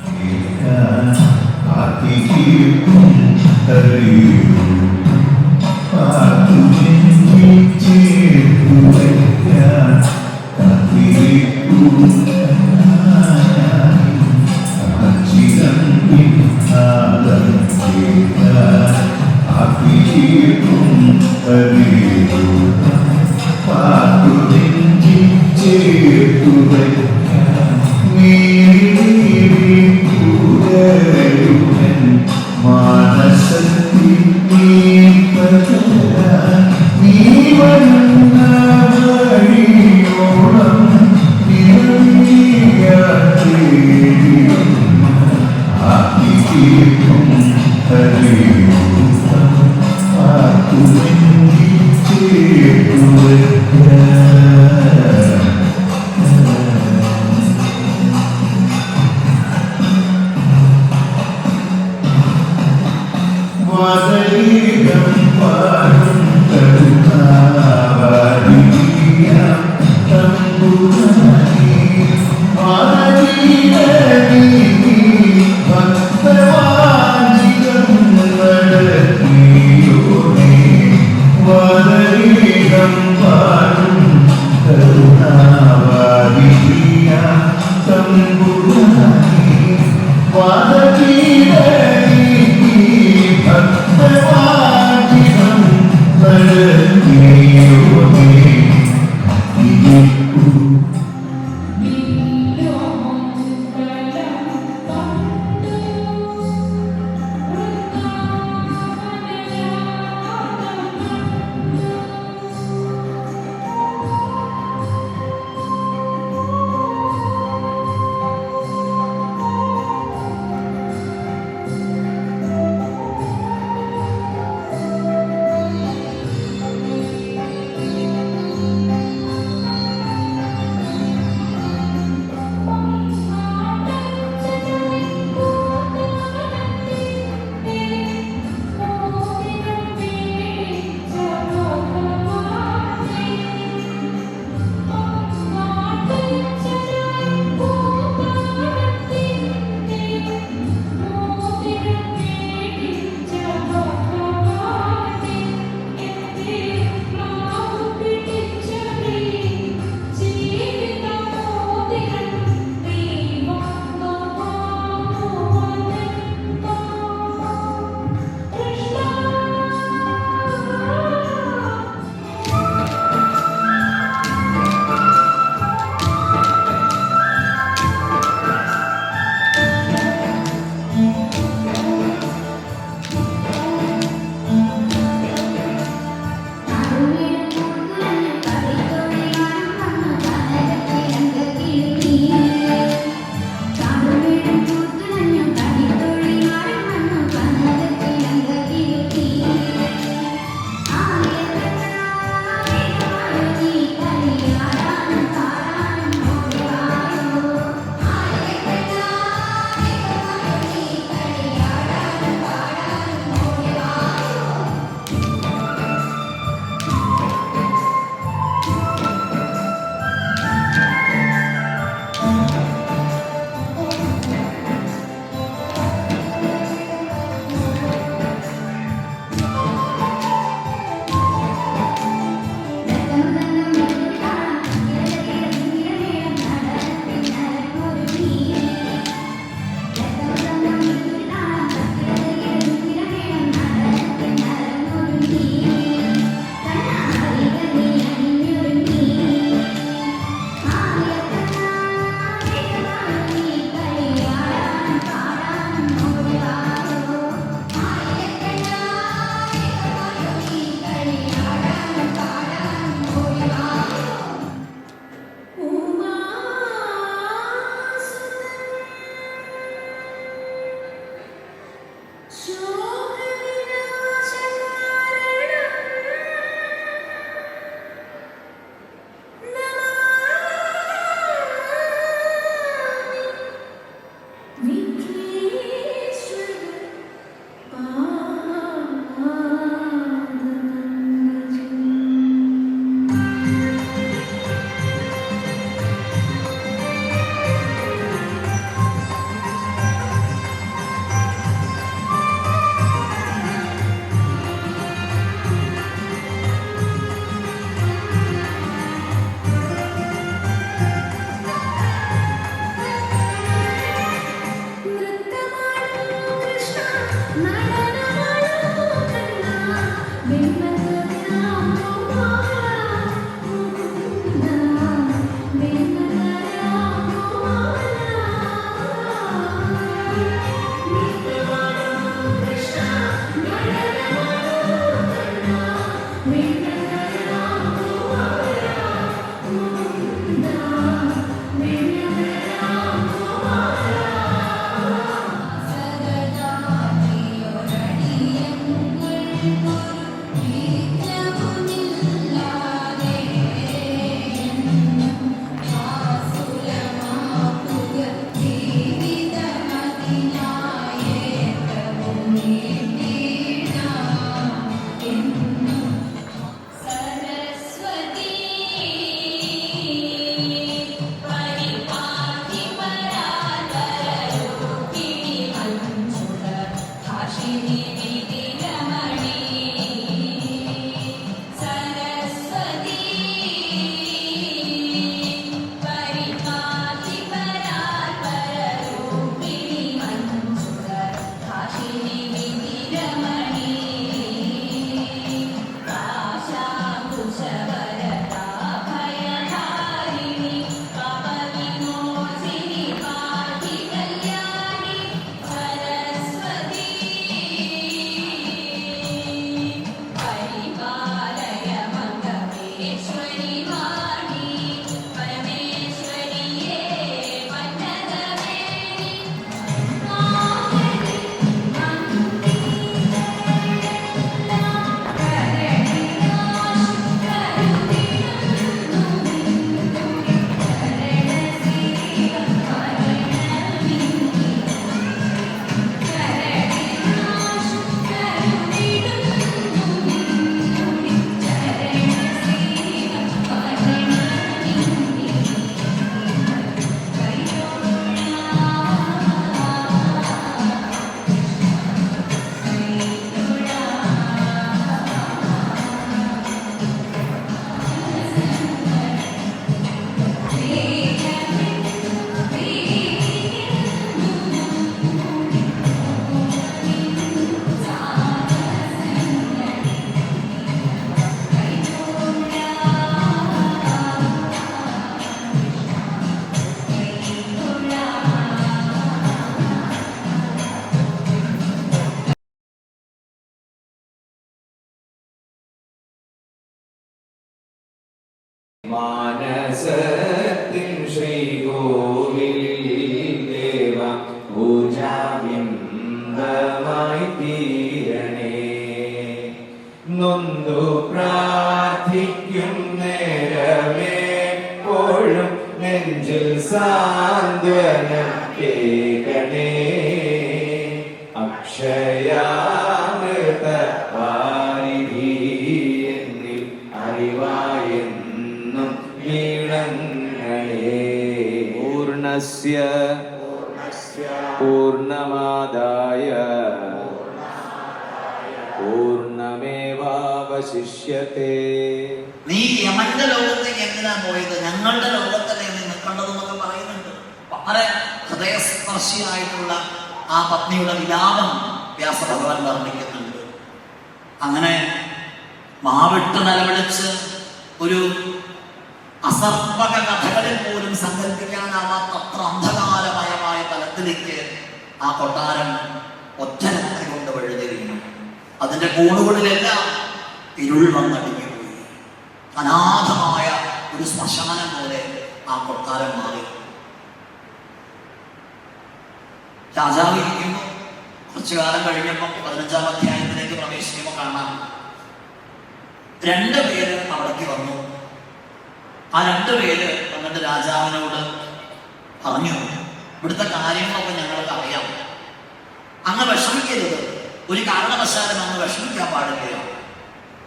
മാനസത്തിൻ ശ്രീകോവിലിൽ ദേവ പൂജാബിംബമായി തീരണേ. നൊന്തു പ്രാർത്ഥിക്കും നേരമേപ്പോഴും നെഞ്ചിൽ സാന്ത്വന കേകണേ. അക്ഷയാമൃത വാരിധി എന്നിൽ അറിവായെന്നും വീണങ്ങളേ. പൂർണ്ണസ്യ പൂർണ്ണമാദായ പൂർണ്ണമേവാവശിഷ്യത്തെ. നീ യമന്റെ ലോകത്തേക്ക് എന്തിനാ പോയത്? ഞങ്ങളുടെ ലോകത്തല്ലേ നീ നിൽക്കേണ്ടതെന്നൊക്കെ പറയുന്നുണ്ട്. വളരെ ഹൃദയസ്പർശിയായിട്ടുള്ള ആ പത്നിയുടെ വിലാപം വ്യാസഭഗവാൻ വർണ്ണിക്കുന്നുണ്ട്. അങ്ങനെ മാവിട്ട് നിലവിളിച്ച് ഒരു അസർപ്പക കഥകളിൽ പോലും സങ്കല്പിക്കാനാവാത്തത്ര അന്ധകാരമയമായ തലത്തിലേക്ക് ആ കൊട്ടാരം ഒറ്റ രാത്രി കൊണ്ട് വഴുതിരിക്കുന്നു. അതിന്റെ കോണുകളിലെല്ലാം ഇരുൾ വന്നടിഞ്ഞുപോയി. അനാഥമായ ഒരു ശ്മശാനം പോലെ ആ കൊട്ടാരം മാറി. രാജാവ് ഇരിക്കുന്നു. കുറച്ചു കാലം കഴിഞ്ഞപ്പോൾ 15-ാം അധ്യായത്തിലേക്ക് പ്രവേശിക്കുമ്പോൾ കാണാം, 2 പേര് അവിടേക്ക് വന്നു. ആ 2 പേര് വന്നിട്ട് രാജാവിനോട് പറഞ്ഞു, ഇവിടുത്തെ കാര്യങ്ങളൊക്കെ ഞങ്ങൾക്ക് അറിയാം, അങ്ങ് വിഷമിക്കരുത്, ഒരു കാരണവശാലും അങ്ങ് വിഷമിക്കാൻ പാടില്ല.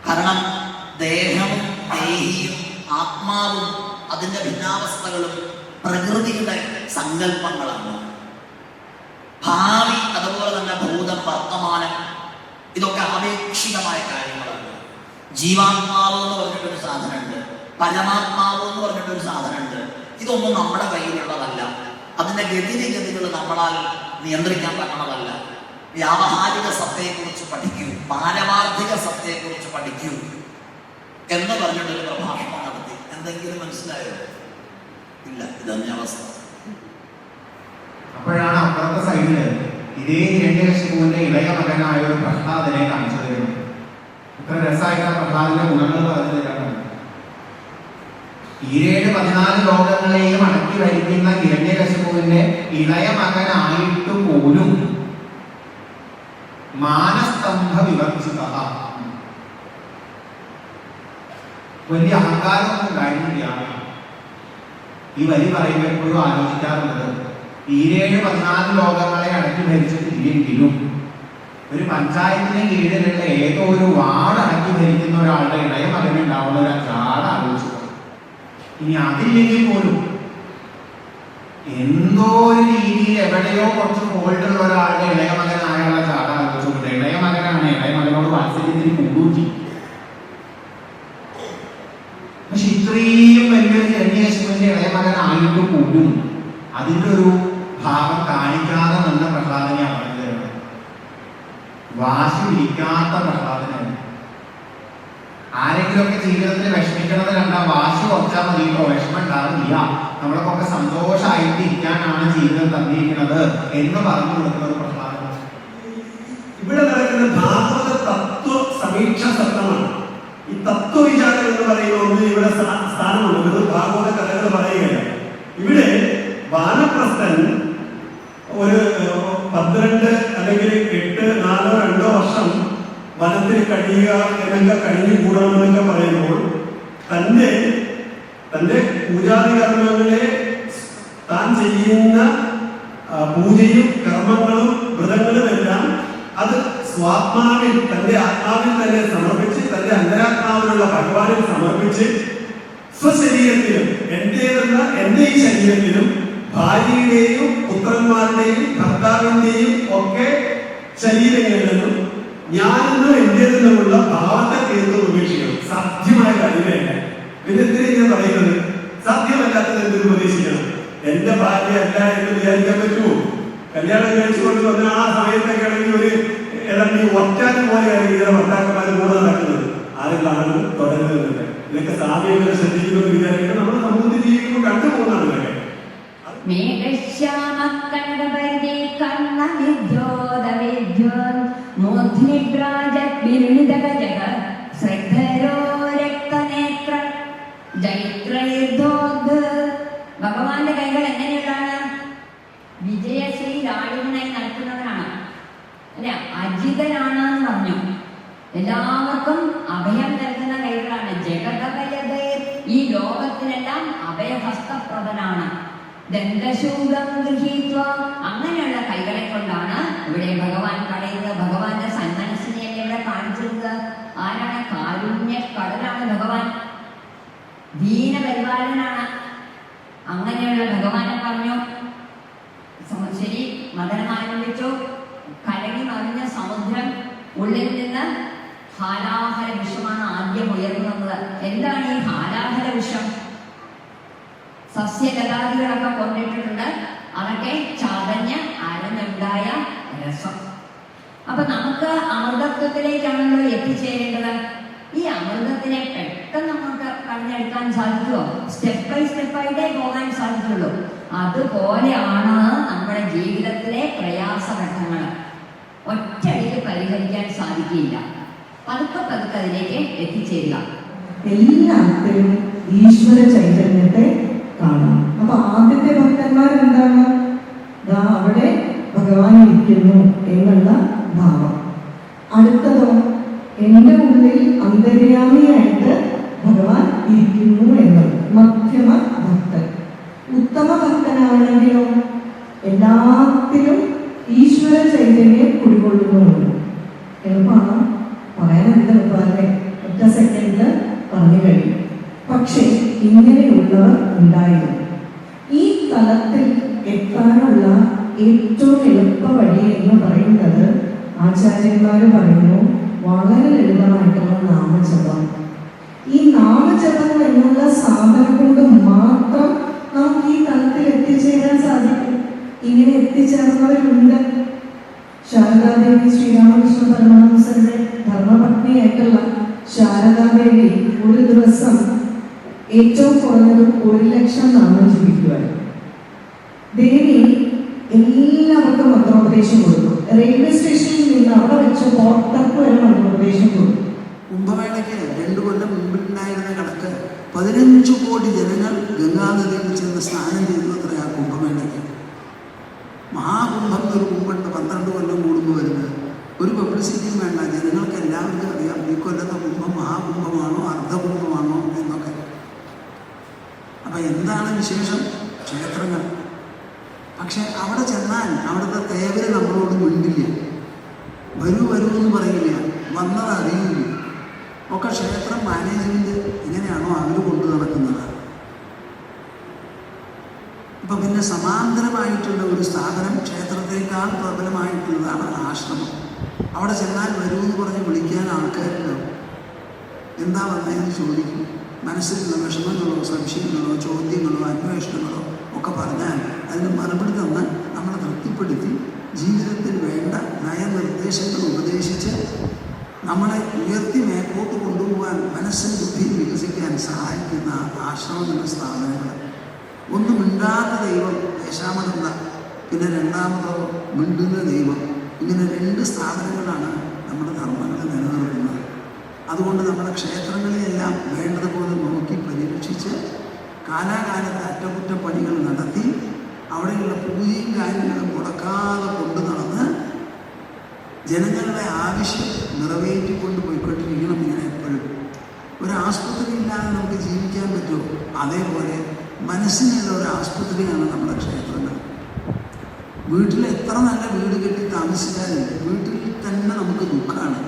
കാരണം ദേഹവും ദേഹിയും ആത്മാവും അതിൻ്റെ ഭിന്നാവസ്ഥകളും പ്രകൃതിയുടെ സങ്കല്പങ്ങളാണ്. ഭാവി അതുപോലെ തന്നെ ഭൂതം വർത്തമാനം ഇതൊക്കെ ആപേക്ഷികമായ കാര്യങ്ങളാണ്. ജീവാത്മാവ് എന്ന് പറഞ്ഞിട്ടൊരു സാധനമുണ്ട്, പരമാത്മാവ് എന്ന് പറഞ്ഞിട്ടൊരു സാധനമുണ്ട്. ഇതൊന്നും നമ്മുടെ കയ്യിലുള്ളതല്ല. അതിൻ്റെ ഗതികൾ നമ്മളാൽ നിയന്ത്രിക്കാൻ പറ്റുന്നതല്ല. വ്യാവഹാരിക സത്തയെക്കുറിച്ച് പഠിക്കൂ, പാരമാർത്ഥിക സത്തയെക്കുറിച്ച് പഠിക്കൂ എന്ന് പറഞ്ഞിട്ടൊരു പ്രഭാഷണം നടത്തി. എന്തെങ്കിലും മനസ്സിലായോ? ഇല്ല. ഇതന്നെ അവസ്ഥ. അപ്പോഴാണ് അപ്പുറത്തെ സൈഡില് ഇതേ ഹിരണ്യകശിപുവിന്റെ ഇളയ മകനായ ഒരു പ്രഹ്ലാദനെ കാണിച്ചു തരുന്നത്. ഇത്ര രസമായിട്ട് ആ പ്രഹ്ലാദിന്റെ ഗുണങ്ങൾ പറഞ്ഞു തരാനാണ്. 14 ലോകങ്ങളെയും അടക്കി ഭരിക്കുന്ന ഹിരണ്യകശിപുവിന്റെ ഇളയ മകനായിട്ട് പോലും മാനസ്തംഭ വിവർജിത, വലിയ അഹങ്കാരമൊന്നും ഉണ്ടായിരുന്നില്ല. ഈ വരി പറയുമ്പോൾ എപ്പോഴും ആലോചിക്കാറുള്ളത്, 14 ലോകങ്ങളെ അടക്കി ഭരിച്ചിട്ടില്ലെങ്കിലും ഒരു പഞ്ചായത്തിന് കീഴിലുള്ള ഏതോ ഒരു വാർഡ് അടക്കി ഭരിക്കുന്ന ഒരാളുടെ ഇളയ മകനുണ്ടാവുന്ന ഒരു ചാട് ആലോചിച്ചു. ഇനി അതില്ലെങ്കിൽ പോലും എന്തോ ഒരു രീതിയിൽ എവിടെയോ കുറച്ച് ഫോൾട്ടുള്ള ഒരാളുടെ ഇളയ മകനായുള്ള ചാട് ആലോചിച്ചു. ഇളയ മകനാണ്, ഇളയ മകനോട് വാത്സല്യത്തിന് കൂട്ടി. പക്ഷെ ഇത്രയും വലിയൊരു ഹിരണ്യകശിപുവിന്റെ ഇളയ മകനായിട്ട് പോലും അതിൻ്റെ ഒരു ഭാവം കാണിക്കാതെ നല്ല പ്രഹ്ലാദനെയാണ് പറഞ്ഞത്. വാശി പിടിക്കാത്ത പ്രഹ്ലാദനാണ്. ആരെങ്കിലുമൊക്കെ ജീവിതത്തിൽ വിഷമിക്കണത് കണ്ടാൽ വാശി കുറച്ചാൽ മതിയോ, വിഷമം ഉണ്ടാവില്ല, നമ്മളൊക്കെ സന്തോഷമായിട്ട് ഇരിക്കാനാണ് ജീവിതം തന്നിരിക്കുന്നത് എന്ന് പറഞ്ഞു കൊടുക്കുന്ന ഒരു പ്രഹ്ലാദൻ. ഇവിടെ നടക്കുന്ന ഭാഗവത തത്വ സമീക്ഷ സത്രമാണ്. ഈ തത്വവിചാരം എന്ന് പറയുന്ന ഒന്ന് ഇവിടെ സ്ഥാനമുണ്ട്. ഇത് ഭാഗവത കഥകൾ പറയുകയല്ല. ഇവിടെ വാനപ്രസ്ഥൻ ഒരു 12 അല്ലെങ്കിൽ 8, 4, 2 വർഷം വനത്തിൽ കഴിയുക എന്നൊക്കെ കഴിഞ്ഞു കൂടണമെന്നൊക്കെ പറയുമ്പോൾ തന്റെ പൂജാതി കർമ്മങ്ങളെ താൻ ചെയ്യുന്ന പൂജയും കർമ്മങ്ങളും വ്രതങ്ങളും എല്ലാം അത് സ്വാത്മാവിൽ, തന്റെ ആത്മാവിൽ തന്നെ സമർപ്പിച്ച്, തന്റെ അന്തരാത്മാവിലുള്ള ഭഗവാനിൽ സമർപ്പിച്ച്, സ്വശരീരത്തിലും എന്റെ ഈ ശരീരത്തിലും ഭാര്യയുടെയും പുത്രന്മാരുടെയും ഭർത്താവിന്റെയും ഒക്കെ ശരീരങ്ങളിലും ഞാനെന്നും എന്റേതെന്നുമുള്ള ഭാവത്തെ തീർത്ത് ഉപേക്ഷിക്കണം. സാധ്യമായ കാര്യമല്ല. പിന്നെ ഞാൻ പറയുന്നത് സാധ്യമല്ലാത്തത് എന്തൊരു ഉപദേശിക്കണം. എന്റെ ഭാര്യ അല്ല എന്ന് വിചാരിക്കാൻ പറ്റുമോ? കല്യാണം കഴിച്ചുകൊണ്ട് വന്ന ആ സമയത്തൊക്കെ ആണെങ്കിൽ ഒരു ഏതാണ്ട് ഒറ്റാനും പോലെയാണ് ഇതര ഭർത്താക്കന്മാർ കൂടെ നടക്കുന്നത്. ആരെല്ലാം തുടരുന്നത് ഇതൊക്കെ സാമ്യങ്ങളെ ശ്രദ്ധിക്കുന്നത് വിചാരിക്കാൻ നമ്മുടെ സമൂഹത്തിൽ ജീവിക്കുമ്പോൾ കണ്ടുപോകുന്നതാണ് ഇതൊക്കെ. ജൈത്ര അഭയസ്ഥിതനാണെന്ന് പറഞ്ഞു. എല്ലാവർക്കും അഭയം നൽകുന്ന കൈകളാണ്. ജഗതഭയതേ, ഈ ലോകത്തിനെല്ലാം അഭയഹസ്തപ്രദനാണ്. ദന്തശൂലം ഗൃഹീത്വ, അങ്ങനെയുള്ള കൈകളെ കൊണ്ടാണ് ഇവിടെ ഭഗവാൻ പറയുന്നത്. ഭഗവാന്റെ സന്മനസ്സിനെ ഇവിടെ കാണിച്ചിരുന്നത് ആരാണ്? കാരുണ്യ കടലാണ് ഭഗവാൻ, ദീനപരിപാലനാണ്. അങ്ങനെയുള്ള ഭഗവാനെ പറഞ്ഞു. ശരി, മദനം ആരംഭിച്ചു. കലങ്ങി മറിഞ്ഞ സമുദ്രം, ഉള്ളിൽ നിന്ന് ഹാലാഹല വിഷമാണ് ആദ്യം ഉയർന്നു വന്നത്. എന്താണ് ഈ ഹാലാഹല വിഷം? സസ്യലതാദികളൊക്കെ കൊണ്ടിട്ടിട്ടുണ്ട്. അതൊക്കെ ചതഞ്ഞ് അരഞ്ഞുണ്ടായ രസം. അപ്പൊ നമുക്ക് അമൃതത്വത്തിലേക്കാണല്ലോ എത്തിച്ചേരേണ്ടത്. ഈ അമൃതത്തിനെ പെട്ടെന്ന് നമുക്ക് കടഞ്ഞെടുക്കാൻ സാധിക്കുമോ? സ്റ്റെപ്പ് ബൈ സ്റ്റെപ്പായിട്ടേ പോകാൻ സാധിക്കുള്ളൂ. അതുപോലെയാണ് നമ്മുടെ ജീവിതത്തിലെ പ്രയാസഘട്ടങ്ങൾ. ഒറ്റയടിക്ക് പരിഹരിക്കാൻ സാധിക്കില്ല. പതുക്കെ പതുക്കെ അതിലേക്ക് എത്തിച്ചേരുക. എല്ലാത്തിലും ഈശ്വര ചൈതന്യത്തെ കാണാം. അപ്പൊ ആദ്യത്തെ ഭക്തന്മാരെന്താണ്? അവിടെ ഭഗവാൻ ഇരിക്കുന്നു എന്നുള്ള ഭാവം. അടുത്തതോ, എൻ്റെ ഉള്ളിൽ അന്തര്യാമിയായിട്ട് ഭഗവാൻ ഇരിക്കുന്നു എന്നത് മധ്യമ ഭക്തൻ. ഉത്തമ ഭക്തനാണെങ്കിലോ എല്ലാത്തിലും ഈശ്വര ചൈതന്യം കുടികൊള്ളുന്നുണ്ട്. എളുപ്പമാണ് പറയാനെന്ത് എളുപ്പമല്ലേ? ഒറ്റ സെക്കൻഡ് പറഞ്ഞു കഴിയും. പക്ഷേ ഇങ്ങനെയുള്ളവർ ഉണ്ടായിരുന്നു. ഈ തലത്തിൽ എത്താനുള്ള ഏറ്റവും എളുപ്പ വഴി എന്ന് പറയുന്നത് ആചാര്യന്മാർ പറയുന്നു വളരെ ലളിതമായിട്ടുള്ള നാമജപം. ഈ നാമജപം എന്നുള്ള സാധനം കൊണ്ട് മാത്രം നമുക്ക് ഈ തലത്തിൽ എത്തിച്ചേരാൻ സാധിക്കും. ഇങ്ങനെ എത്തിച്ചേർന്നവരുണ്ട്. ശാരദാദേവി, ശ്രീരാമകൃഷ്ണ പരമഹംസരുടെ ധർമ്മപത്നിയായിട്ടുള്ള ശാരദാദേവി ഒരു ദിവസം ഏറ്റവും കുറഞ്ഞത് 1,00,000 നാമം ജപിക്കുവായിരുന്നു. ദേവി എല്ലാവർക്കും മന്ത്രോപദേശം കൊടുക്കും. റെയിൽവേ സ്റ്റേഷനിൽ നിന്ന് അവിടെ വെച്ച് പോർട്ടർക്ക് വരെ മന്ത്രോപദേശം കൊടുക്കും. കുംഭമേളയ്ക്ക് 2 കൊല്ലം മുമ്പിലുണ്ടായിരുന്ന കണക്ക് 15 കോടി ജനങ്ങൾ ഗംഗാനദിയിൽ ചെന്ന് സ്നാനം ചെയ്തു. അത്രയാ കുംഭമേളയ്ക്ക്. മഹാകുംഭം ഒരു കുംഭുണ്ട് 12 കൊല്ലം കൂടുമ്പോൾ വരുന്നത്. ഒരു പബ്ലിസിറ്റിയും വേണ്ട, ജനങ്ങൾക്ക് എല്ലാവർക്കും അറിയാം ഈ കൊല്ലത്തെ കുംഭം മഹാകുംഭമാണോ അർദ്ധകുംഭമാണോ എന്നൊക്കെ. അപ്പം എന്താണ് വിശേഷം? ക്ഷേത്രങ്ങൾ. പക്ഷെ അവിടെ ചെന്നാൽ അവിടുത്തെ തേവര് നമ്മളോട് മിണ്ടില്ല, വരൂ വരൂ എന്ന് പറയില്ല, വന്നത് അറിയില്ല. ഒക്കെ ക്ഷേത്രം മാനേജ്മെന്റ് എങ്ങനെയാണോ അവർ കൊണ്ടു നടക്കുന്നത്. ഇപ്പം പിന്നെ സമാന്തരമായിട്ടുള്ള ഒരു സ്ഥാപനം ക്ഷേത്രത്തേക്കാൾ പ്രബലമായിട്ടുള്ളതാണ് ആശ്രമം. അവിടെ ചെന്നാൽ വരൂ എന്ന് പറഞ്ഞ് വിളിക്കാൻ ആൾക്കാരുണ്ടാവും. എന്താ വന്നതെന്ന് ചോദിക്കും. മനസ്സിലുള്ള വിഷമങ്ങളോ സംശയങ്ങളോ ചോദ്യങ്ങളോ അന്വേഷണങ്ങളോ ഒക്കെ പറഞ്ഞാൽ അതിന് മറുപടി തന്ന് നമ്മളെ തൃപ്തിപ്പെടുത്തി ജീവിതത്തിൽ വേണ്ട നയനിർദ്ദേശങ്ങൾ ഉപദേശിച്ച് നമ്മളെ ഉയർത്തി മേപ്പോട്ട് കൊണ്ടുപോകാൻ മനസ്സും ബുദ്ധിയും വികസിക്കാൻ സഹായിക്കുന്ന ആശ്രമങ്ങളുടെ സ്ഥാപനങ്ങൾ. ഒന്ന് മിണ്ടാത്ത ദൈവം ദേശാമനന്ദ, പിന്നെ രണ്ടാമതോ മിണ്ടുന്ന ദൈവം. ഇങ്ങനെ 2 സ്ഥാപനങ്ങളാണ് നമ്മുടെ ധർമ്മങ്ങളെ നിലനിർത്തുന്നത്. അതുകൊണ്ട് നമ്മുടെ ക്ഷേത്രങ്ങളെയെല്ലാം വേണ്ടതുപോലെ നോക്കി പരിരക്ഷിച്ച് കാലാകാലത്ത് അറ്റകുറ്റപ്പണികൾ നടത്തി അവിടെയുള്ള പൂജയും കാര്യങ്ങളും മുടക്കാതെ കൊണ്ടു നടന്ന് ജനങ്ങളുടെ ആവശ്യം നിറവേറ്റിക്കൊണ്ട് പോയിക്കൊണ്ടിരിക്കണം. ഇങ്ങനെ എപ്പോഴും ഒരു ആസ്പത്രി ഇല്ലാതെ നമുക്ക് ജീവിക്കാൻ പറ്റുമോ? അതേപോലെ മനസ്സിനുള്ള ഒരു ആസ്പത്രിയാണ് നമ്മുടെ ക്ഷേത്രങ്ങൾ. വീട്ടിൽ എത്ര നല്ല വീട് കെട്ടി താമസിച്ചാലും വീട്ടിൽ തന്നെ നമുക്ക് ദുഃഖമാണ്.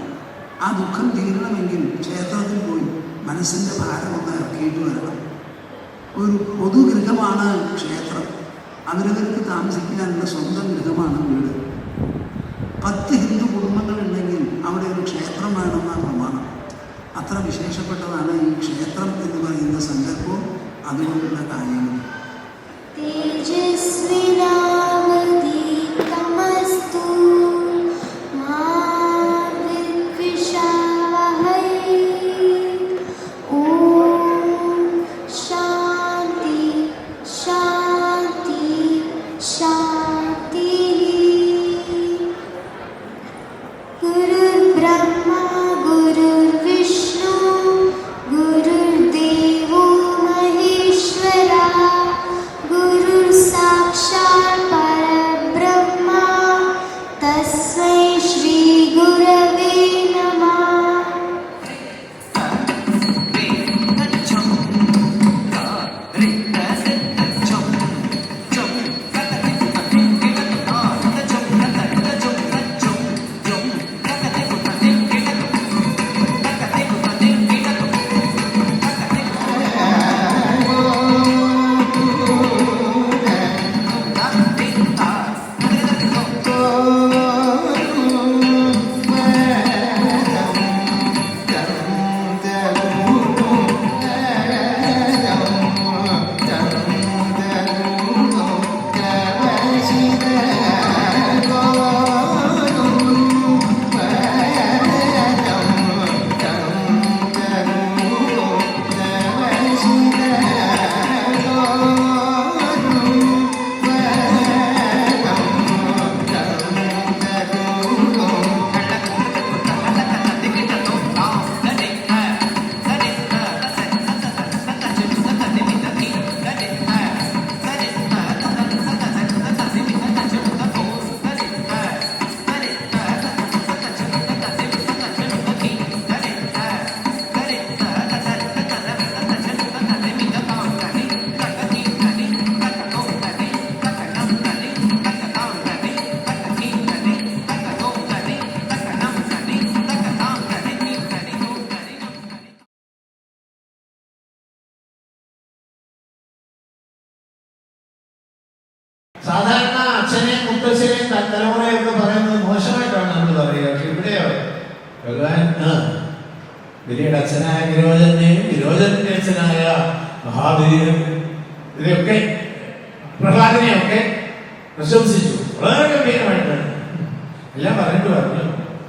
ആ ദുഃഖം തീരണമെങ്കിൽ ക്ഷേത്രത്തിൽ പോയി മനസ്സിൻ്റെ ഭാരം ഒന്ന് ഇറക്കിയിട്ട് വരണം. ഒരു പൊതുഗൃഹമാണ് ക്ഷേത്രം. അവരവർക്ക് താമസിക്കാനുള്ള സ്വന്തം ഗൃഹമാണ് വീട്. 10 ഹിന്ദു കുടുംബങ്ങളുണ്ടെങ്കിൽ അവിടെ ഒരു ക്ഷേത്രം വേണമെന്നാണ് പ്രമാണം. അത്ര വിശേഷപ്പെട്ടതാണ് ഈ ക്ഷേത്രം എന്ന് പറയുന്ന സങ്കല്പവും അതുകൊണ്ടുള്ള കാര്യങ്ങളും. साक्षात् സാധാരണ അച്ഛനെയും മുത്തച്ഛനെയും തലമുറയൊക്കെ പറയുന്നത് മോശമായിട്ടാണ് നമ്മൾ പറയുക. പക്ഷെ ഇവിടെയോ ഭഗവാൻ ബലിയുടെ അച്ഛനായ വിരോചനെയും വിരോചന്റെ അച്ഛനായ മഹാബലിയും ഇവരെയൊക്കെ പ്രഹ്ലാദനെയൊക്കെ പ്രശംസിച്ചു. വളരെ ഗംഭീരമായിട്ടാണ് എല്ലാം പറഞ്ഞു.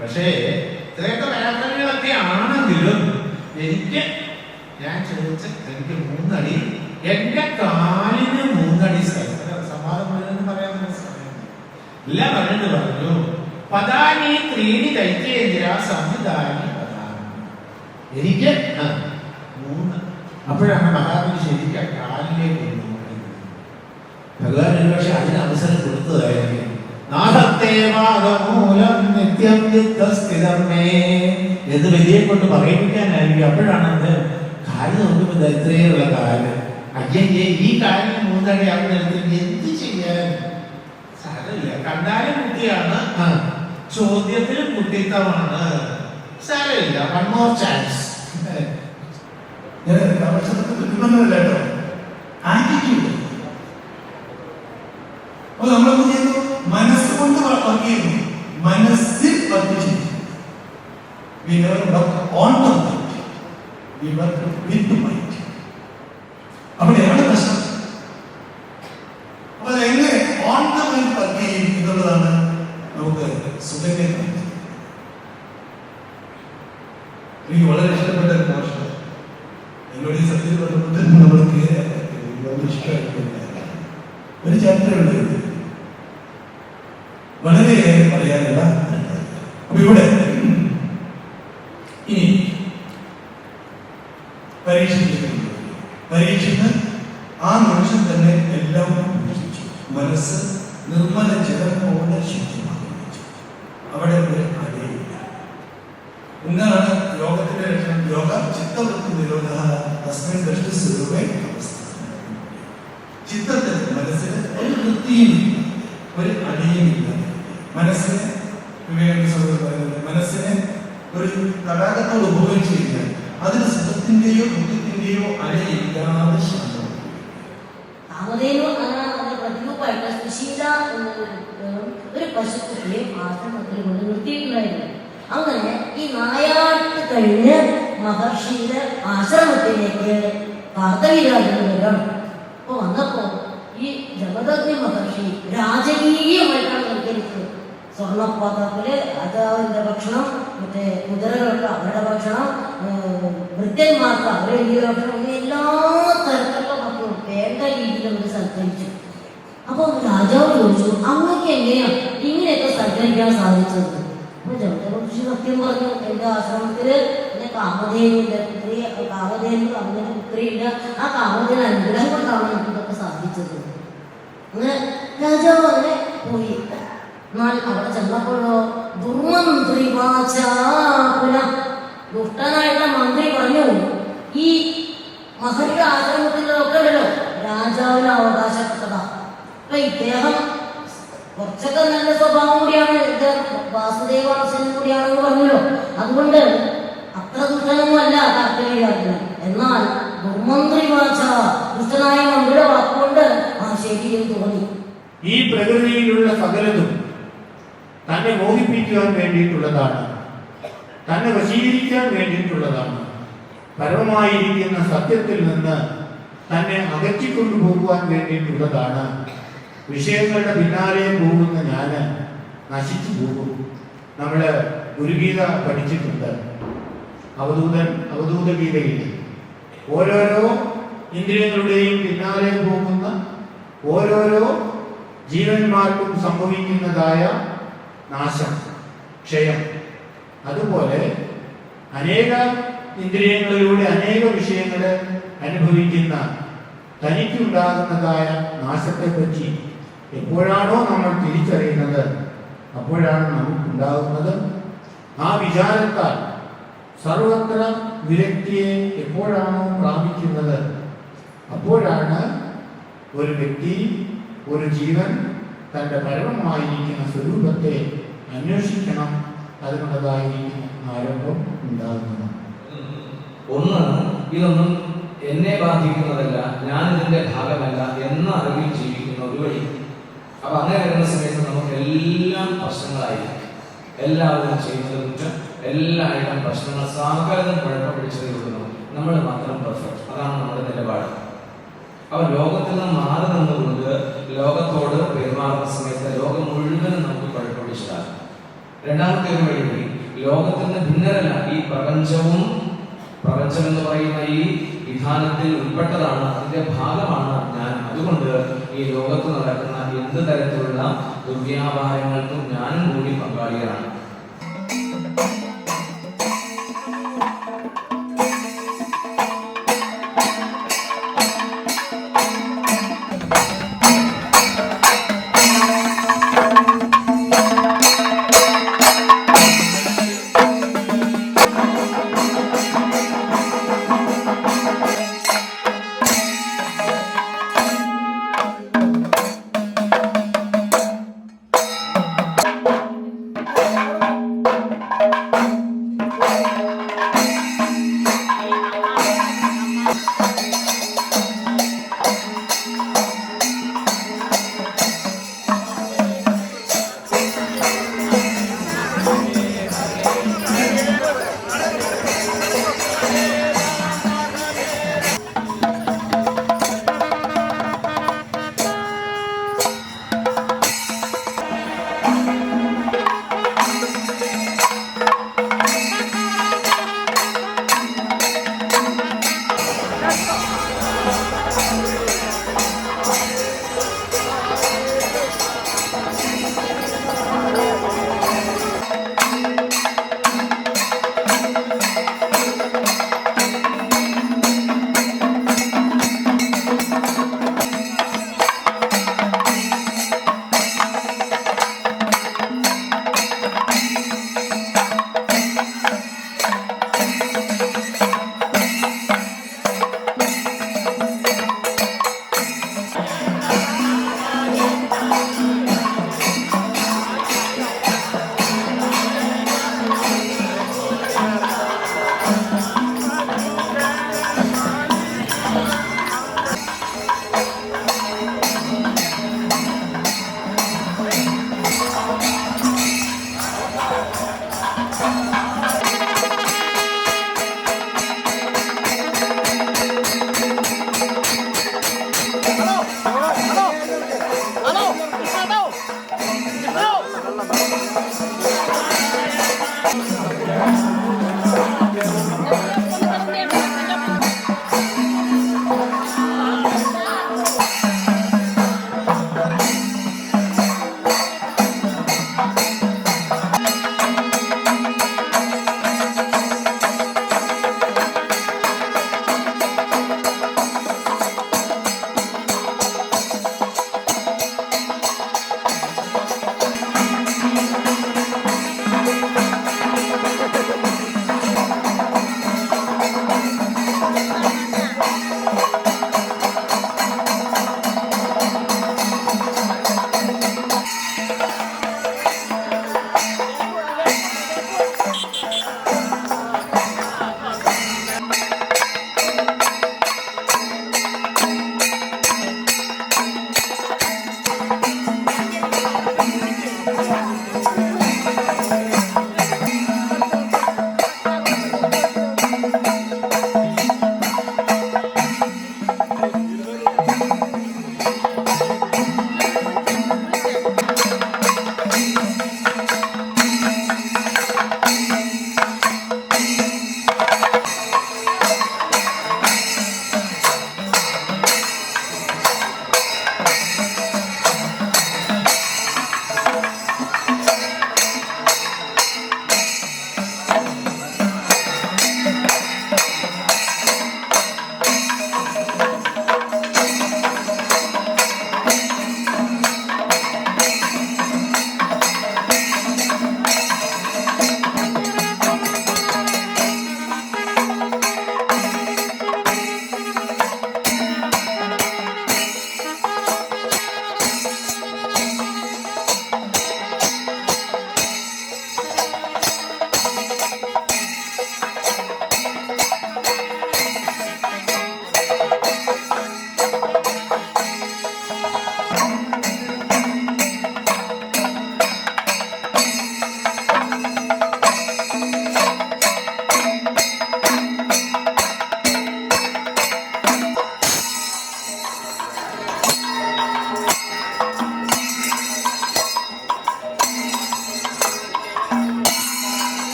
പക്ഷേ ഇത്രയൊക്കെ പരാക്രമികളൊക്കെ ആണെങ്കിലും എനിക്ക് ഞാൻ ചോദിച്ച എനിക്ക് 3 അടി, എന്റെ കാലിന് 3 അടി സമാധാനം മുഴുവൻ പറയാൻ സമയം എല്ലാം പറഞ്ഞു. പദാനി ത്രീണി ദൈത്യേന്ദ്ര സംവിധാനി പദാനി, എനിക്ക് 3. അപ്പോഴാണ് മഹാബലി ശരിക്കും കാലിലേക്ക് ഭഗവാൻ ഒരുപക്ഷെ അതിന് അവസരം കൊടുത്തതായിരിക്കും. നാഹത്തേവാദമൂലം നിത്യം യുദ്ധസ്ഥിതമേ എന്ന് വലിയെ കൊണ്ട് പറയിപ്പിക്കാനായിരിക്കും. അപ്പോഴാണ് അത് കാല് നോക്കുമ്പോൾ ഇത്രയുള്ള കാല്, അയ്യേ ഈ കാലിന് 3 അടി ആവുന്നിടത്ത് എന്ത് ചെയ്യാൻ സാരമില്ല. കണ്ടാലും കുട്ടിയാണ്, ചോദ്യത്തിലും കുട്ടിത്തമാണ്, സാരമില്ല, 1 more chance. ആറ്റിറ്റ്യൂഡ് നമ്മളെന്ത് ചെയ്യുന്നു? മനസ്സുകൊണ്ട് വർക്ക് ചെയ്യുന്നു, മനസ്സിൽ വർക്ക് ചെയ്യുന്നു. We never work on the mind, we work with the mind. അവിടെയാണ് പ്രശ്നം. അപ്പൊ എങ്ങനെ ഓൺ ദ മൈൻഡ് വർക്ക് ചെയ്യും എന്നുള്ളതാണ് നമുക്ക് സുഖത്തെ. എനിക്ക് വളരെ ഇഷ്ടപ്പെട്ട ഒരു ഭാഷ എന്നോട് ഈ സത്യം ബന്ധപ്പെട്ട് നമ്മൾക്ക് വളരെ ഇഷ്ടമായിട്ടില്ല. ഒരു ചരിത്രമുണ്ട്, വളരെയേറെ പറയാനുള്ള. അപ്പൊ ഇവിടെ ഇനി പരീക്ഷിച്ച് ആ നിമിഷം തന്നെ എല്ലാം ഉപേക്ഷിച്ചു. മനസ്സ് നിർമ്മല ജലം പോലെ ശുദ്ധമാക്കി വെച്ചു. അവിടെ ഒരു അടിയില്ല. എന്താണ് യോഗത്തിന്റെ ലക്ഷണം? യോഗ ചിത്തവൃത്തി നിരോധ തസ്മിൻ ദൃഷ്ടിസ്വരൂപേ അവസ്ഥ. ചിത്തത്തിന് മനസ്സിന് ഒരു വൃത്തിയുമില്ല, ഒരു അടിയുമില്ല. മനസ്സിനെ മനസ്സിനെ ഒരു തടാകത്തോട് ഉപയോഗിച്ച് കഴിഞ്ഞാൽ അതിന് സുഖത്തിന്റെയോ ദുഃഖത്തിന്റെയോ അടയില്ലാതെ ശാന്തം. ഒരു പശുക്കുട്ടിയെ ആശ്രമത്തിൽ കൊണ്ട് നിർത്തിയിട്ടുണ്ടായിരുന്നു. അങ്ങനെ ഈ നായാട്ട് കഴിഞ്ഞ് മഹർഷിയുടെ ആശ്രമത്തിലേക്ക് കാർത്തവീരാജന് വരണം. അപ്പൊ വന്നപ്പോ ഈ ജമദഗ്നി മഹർഷി രാജകീയമായിട്ടാണ് നിർത്തിയിരിക്കുന്നത്. സ്വർണ്ണപാത്രത്തില് രാജാവിന്റെ ഭക്ഷണം, മറ്റേ കുതിരകൾക്ക് അവരുടെ ഭക്ഷണം, വൃത്യന്മാർക്ക് അവരുടെ രീതിയിലുള്ള ഭക്ഷണം, ഇങ്ങനെ എല്ലാ തരത്തിലുള്ള ഭക്ഷണവും വേണ്ട രീതിയിൽ അവർ സൽക്കരിച്ചു. അപ്പൊ രാജാവ് ചോദിച്ചു, അങ്ങക്ക് എങ്ങനെയാണ് ഇങ്ങനെയൊക്കെ സൽക്കരിക്കാൻ സാധിച്ചത്? അപ്പൊ ജമദഗ്നി സത്യം പറഞ്ഞു, എന്റെ ആശ്രമത്തില് കാമധേനുവിന്റെ പുത്രി, കാമധേനു അവന്റെ പുത്രിയില്ല, ആ കാമധേന അനുഗ്രഹം കൊണ്ടാണ് നമുക്ക് ഇതൊക്കെ സാധിച്ചത്. അങ്ങനെ രാജാവ് അങ്ങനെ പോയി. എന്നാൽ അവിടെ ചെന്നപ്പോഴോ ദുർമന്ത്രി ദുഷ്ടനായിട്ടുള്ള മന്ത്രി പറഞ്ഞു, ഈ മഹരുടെ ആശ്രമത്തിലൊക്കെ ഉണ്ടല്ലോ രാജാവിന് അവകാശപ്പെട്ടതാ. അപ്പൊ ഇദ്ദേഹം കുറച്ചൊക്കെ നല്ല സ്വഭാവം കൂടിയാണ്, ഇത് വാസുദേവാംശനും കൂടിയാണെന്ന് പറഞ്ഞല്ലോ. അതുകൊണ്ട് അത്ര ദുഷ്ടനൊന്നുമല്ല കാർത്തികേയന്. എന്നാൽ ദുർമന്ത്രി ദുഷ്ടനായ മന്ത്രിയുടെ വാക്കുകൊണ്ട് ആ ശരിയും തോന്നി. ഈ പ്രകൃതിയിലുള്ള സകലതും തന്നെ മോഹിപ്പിക്കുവാൻ വേണ്ടിയിട്ടുള്ളതാണ്, തന്നെ വശീകരിക്കാൻ വേണ്ടിയിട്ടുള്ളതാണ്. പരമമായിരിക്കുന്ന സത്യത്തിൽ നിന്ന് തന്നെ അകറ്റിക്കൊണ്ടുപോകുവാൻ വേണ്ടിയിട്ടുള്ളതാണ്. വിഷയങ്ങളുടെ പിന്നാലെ പോകുന്ന ഞാന് നശിച്ചു പോകും. നമ്മള് ഗുരുഗീത പഠിച്ചിട്ടുണ്ട്. അവധൂത ഗീതയിൽ ഓരോരോ ഇന്ദ്രിയങ്ങളുടെയും പിന്നാലെ പോകുന്ന ഓരോരോ ജീവന്മാർക്കും സംഭവിക്കുന്നതായ നാശം, ക്ഷയം, അതുപോലെ അനേക ഇന്ദ്രിയങ്ങളിലൂടെ അനേക വിഷയങ്ങൾ അനുഭവിക്കുന്ന തനിക്കുണ്ടാകുന്നതായ നാശത്തെപ്പറ്റി എപ്പോഴാണോ നമ്മൾ തിരിച്ചറിയുന്നത് അപ്പോഴാണ് നമുക്കുണ്ടാകുന്നത്. ആ വിചാരത്താൽ സർവത്ര വിരക്തിയെ എപ്പോഴാണോ പ്രാപിക്കുന്നത് അപ്പോഴാണ് ഒരു വ്യക്തി, ഒരു ജീവൻ തൻ്റെ പരമമായിരിക്കുന്ന സ്വരൂപത്തെ അന്വേഷിക്കണം, അതിനുള്ളതായിരിക്കുന്ന ആരംഭം ഉണ്ടാകുന്നത്. ഒന്ന്, ഇതൊന്നും എന്നെ ബാധിക്കുന്നതല്ല, ഞാൻ ഇതിന്റെ ഭാഗമല്ല എന്ന അറിവിൽ ജീവിക്കുന്ന ഒരു വഴി. അപ്പൊ അങ്ങനെ വരുന്ന സമയത്ത് നമുക്ക് എല്ലാം പ്രശ്നങ്ങളായിരിക്കും. എല്ലാവരും ചെയ്യുന്നത് കുറ്റം, എല്ലായിടം പ്രശ്നങ്ങൾ, സകലതും കുഴപ്പം പിടിച്ചതേ ഉള്ളൂ. നമ്മൾ മാത്രം പെർഫെക്റ്റ്. അതാണ് നമ്മുടെ നിലപാട്. അപ്പൊ ലോകത്തിൽ നിന്ന് മാറി നിന്നുകൊണ്ട് ലോകത്തോട് പെരുമാറുന്ന സമയത്ത് ലോകം മുഴുവനും നമുക്ക് കുഴപ്പം പിടിച്ചതാണ്. രണ്ടാമത്തെ ഒരു വഴി, ലോകത്തിൽ നിന്ന് ഭിന്നരല്ല. ഈ പ്രപഞ്ചം എന്ന് പറയുന്ന ഈ വിധാനത്തിൽ ഉൾപ്പെട്ടതാണ്, അതിന്റെ ഭാഗമാണ് ഞാൻ. അതുകൊണ്ട് ഈ ലോകത്ത് നടക്കുന്ന എന്ത് തരത്തിലുള്ള ദുർവ്യാപാരങ്ങൾക്കും ഞാനും കൂടി പങ്കാളിയാണ്. Thank you.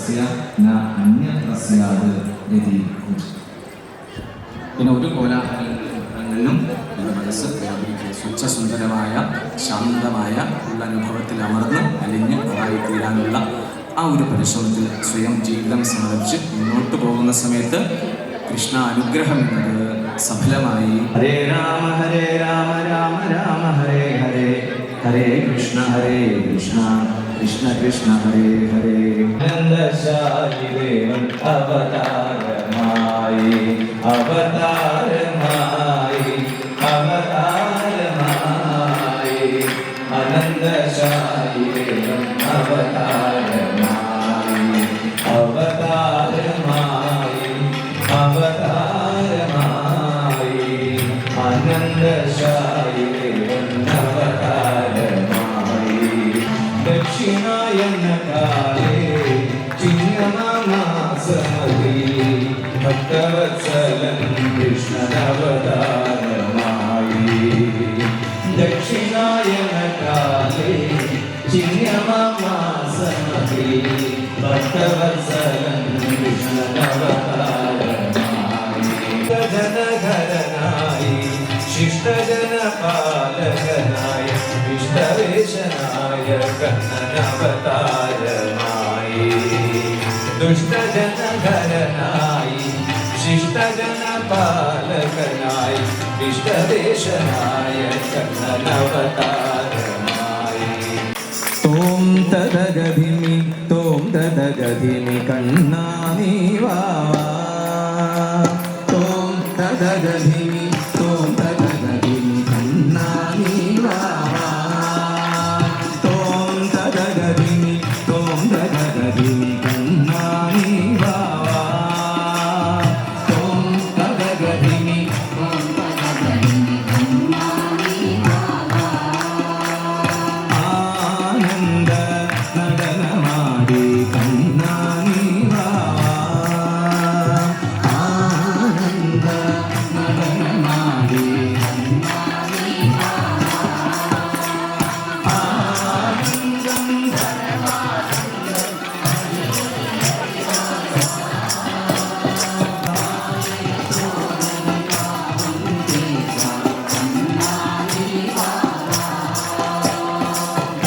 തസ്യ ന അന്യത്രസ്യാത് രതി. പിന്നെ ഒരു കോലാഹലങ്ങളിലും എൻ്റെ മനസ്സ് വ്യാപരിക്കുക. സ്വച്ഛസുന്ദരമായ ശാന്തമായ ഉള്ള അനുഭവത്തിൽ അമർന്ന് അലിഞ്ഞ് ആയിത്തീരാനുള്ള ആ ഒരു പരിശ്രമത്തിൽ സ്വയം ജീവിതം സമർപ്പിച്ച് മുന്നോട്ട് പോകുന്ന സമയത്ത് കൃഷ്ണ അനുഗ്രഹം എന്നത് സഫലമായി. ഹരേ രാമ രാമ രാമ ഹരേ ഹരേ, ഹരേ കൃഷ്ണ കൃഷ്ണ കൃഷ്ണ ഹരേ ഹരേ. ആനന്ദശാലി ദേവൻ അവതാരമായി അവതാരമായി അവതാരമായി. ആനന്ദശാലി ദേവൻ അവതാരമായി അവതാരമായി അവതാരമായി. ആനന്ദശാലി ദേവൻ അവതാരമായി. ദക്ഷിണായന കാലേ ചിഹ്നമാസമതി ഭക്തവത്സലൻ കൃഷ്ണനവതാരമായി. ദക്ഷിണായന കാലേ ചിഹ്നമാസമതി ഭക്തവത്സലൻ കൃഷ്ണനവതാരമായി. ജനഘരനായി ശിഷ്ടജനപാലകനായ ഇഷ്ടവേശനായ കണ്ണനവതാരമായി. ദുഷ്ടജനഘരനായി ശിഷ്ടജനപാലകനായി ഇഷ്ടവേശനായ കണ്ണനവതാരമായി. തോം തദഗതിമി തോം തദഗതിമി കണ്ണാനി വാവാ. തോം തദഗതിമി തോം തദഗതിമി കണ്ണാനി വാവാ. തോം തദഗതിമി തോം തദഗതിമി കണ്ണാനി വാവാ. തോം തദഗതിമി തോം തദഗതിമി കണ്ണാനി വാവാ. ആനന്ദ നടനമാടി കണ്ണാനി വാവാ. ആനന്ദ നടനമാടി കണ്ണാനി വാവാ. ആനന്ദം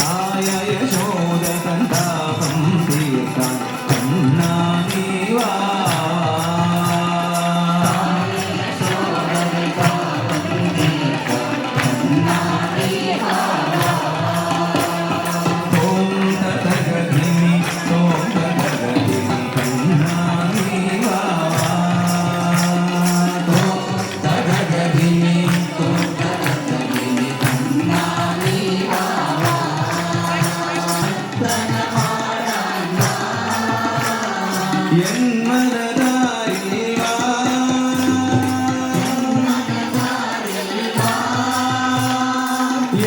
ആയ യശോദതൻ താപം തീർക്കാൻ കണ്ണാനി വാവാ. തോം തദഗതിമി തോം തദഗതിമി കണ്ണാനി വാവാ. തോം തദഗതിമി തോം തദഗതിമി കണ്ണാനി വാവാ. എൻ മനതാരിൽ വാ.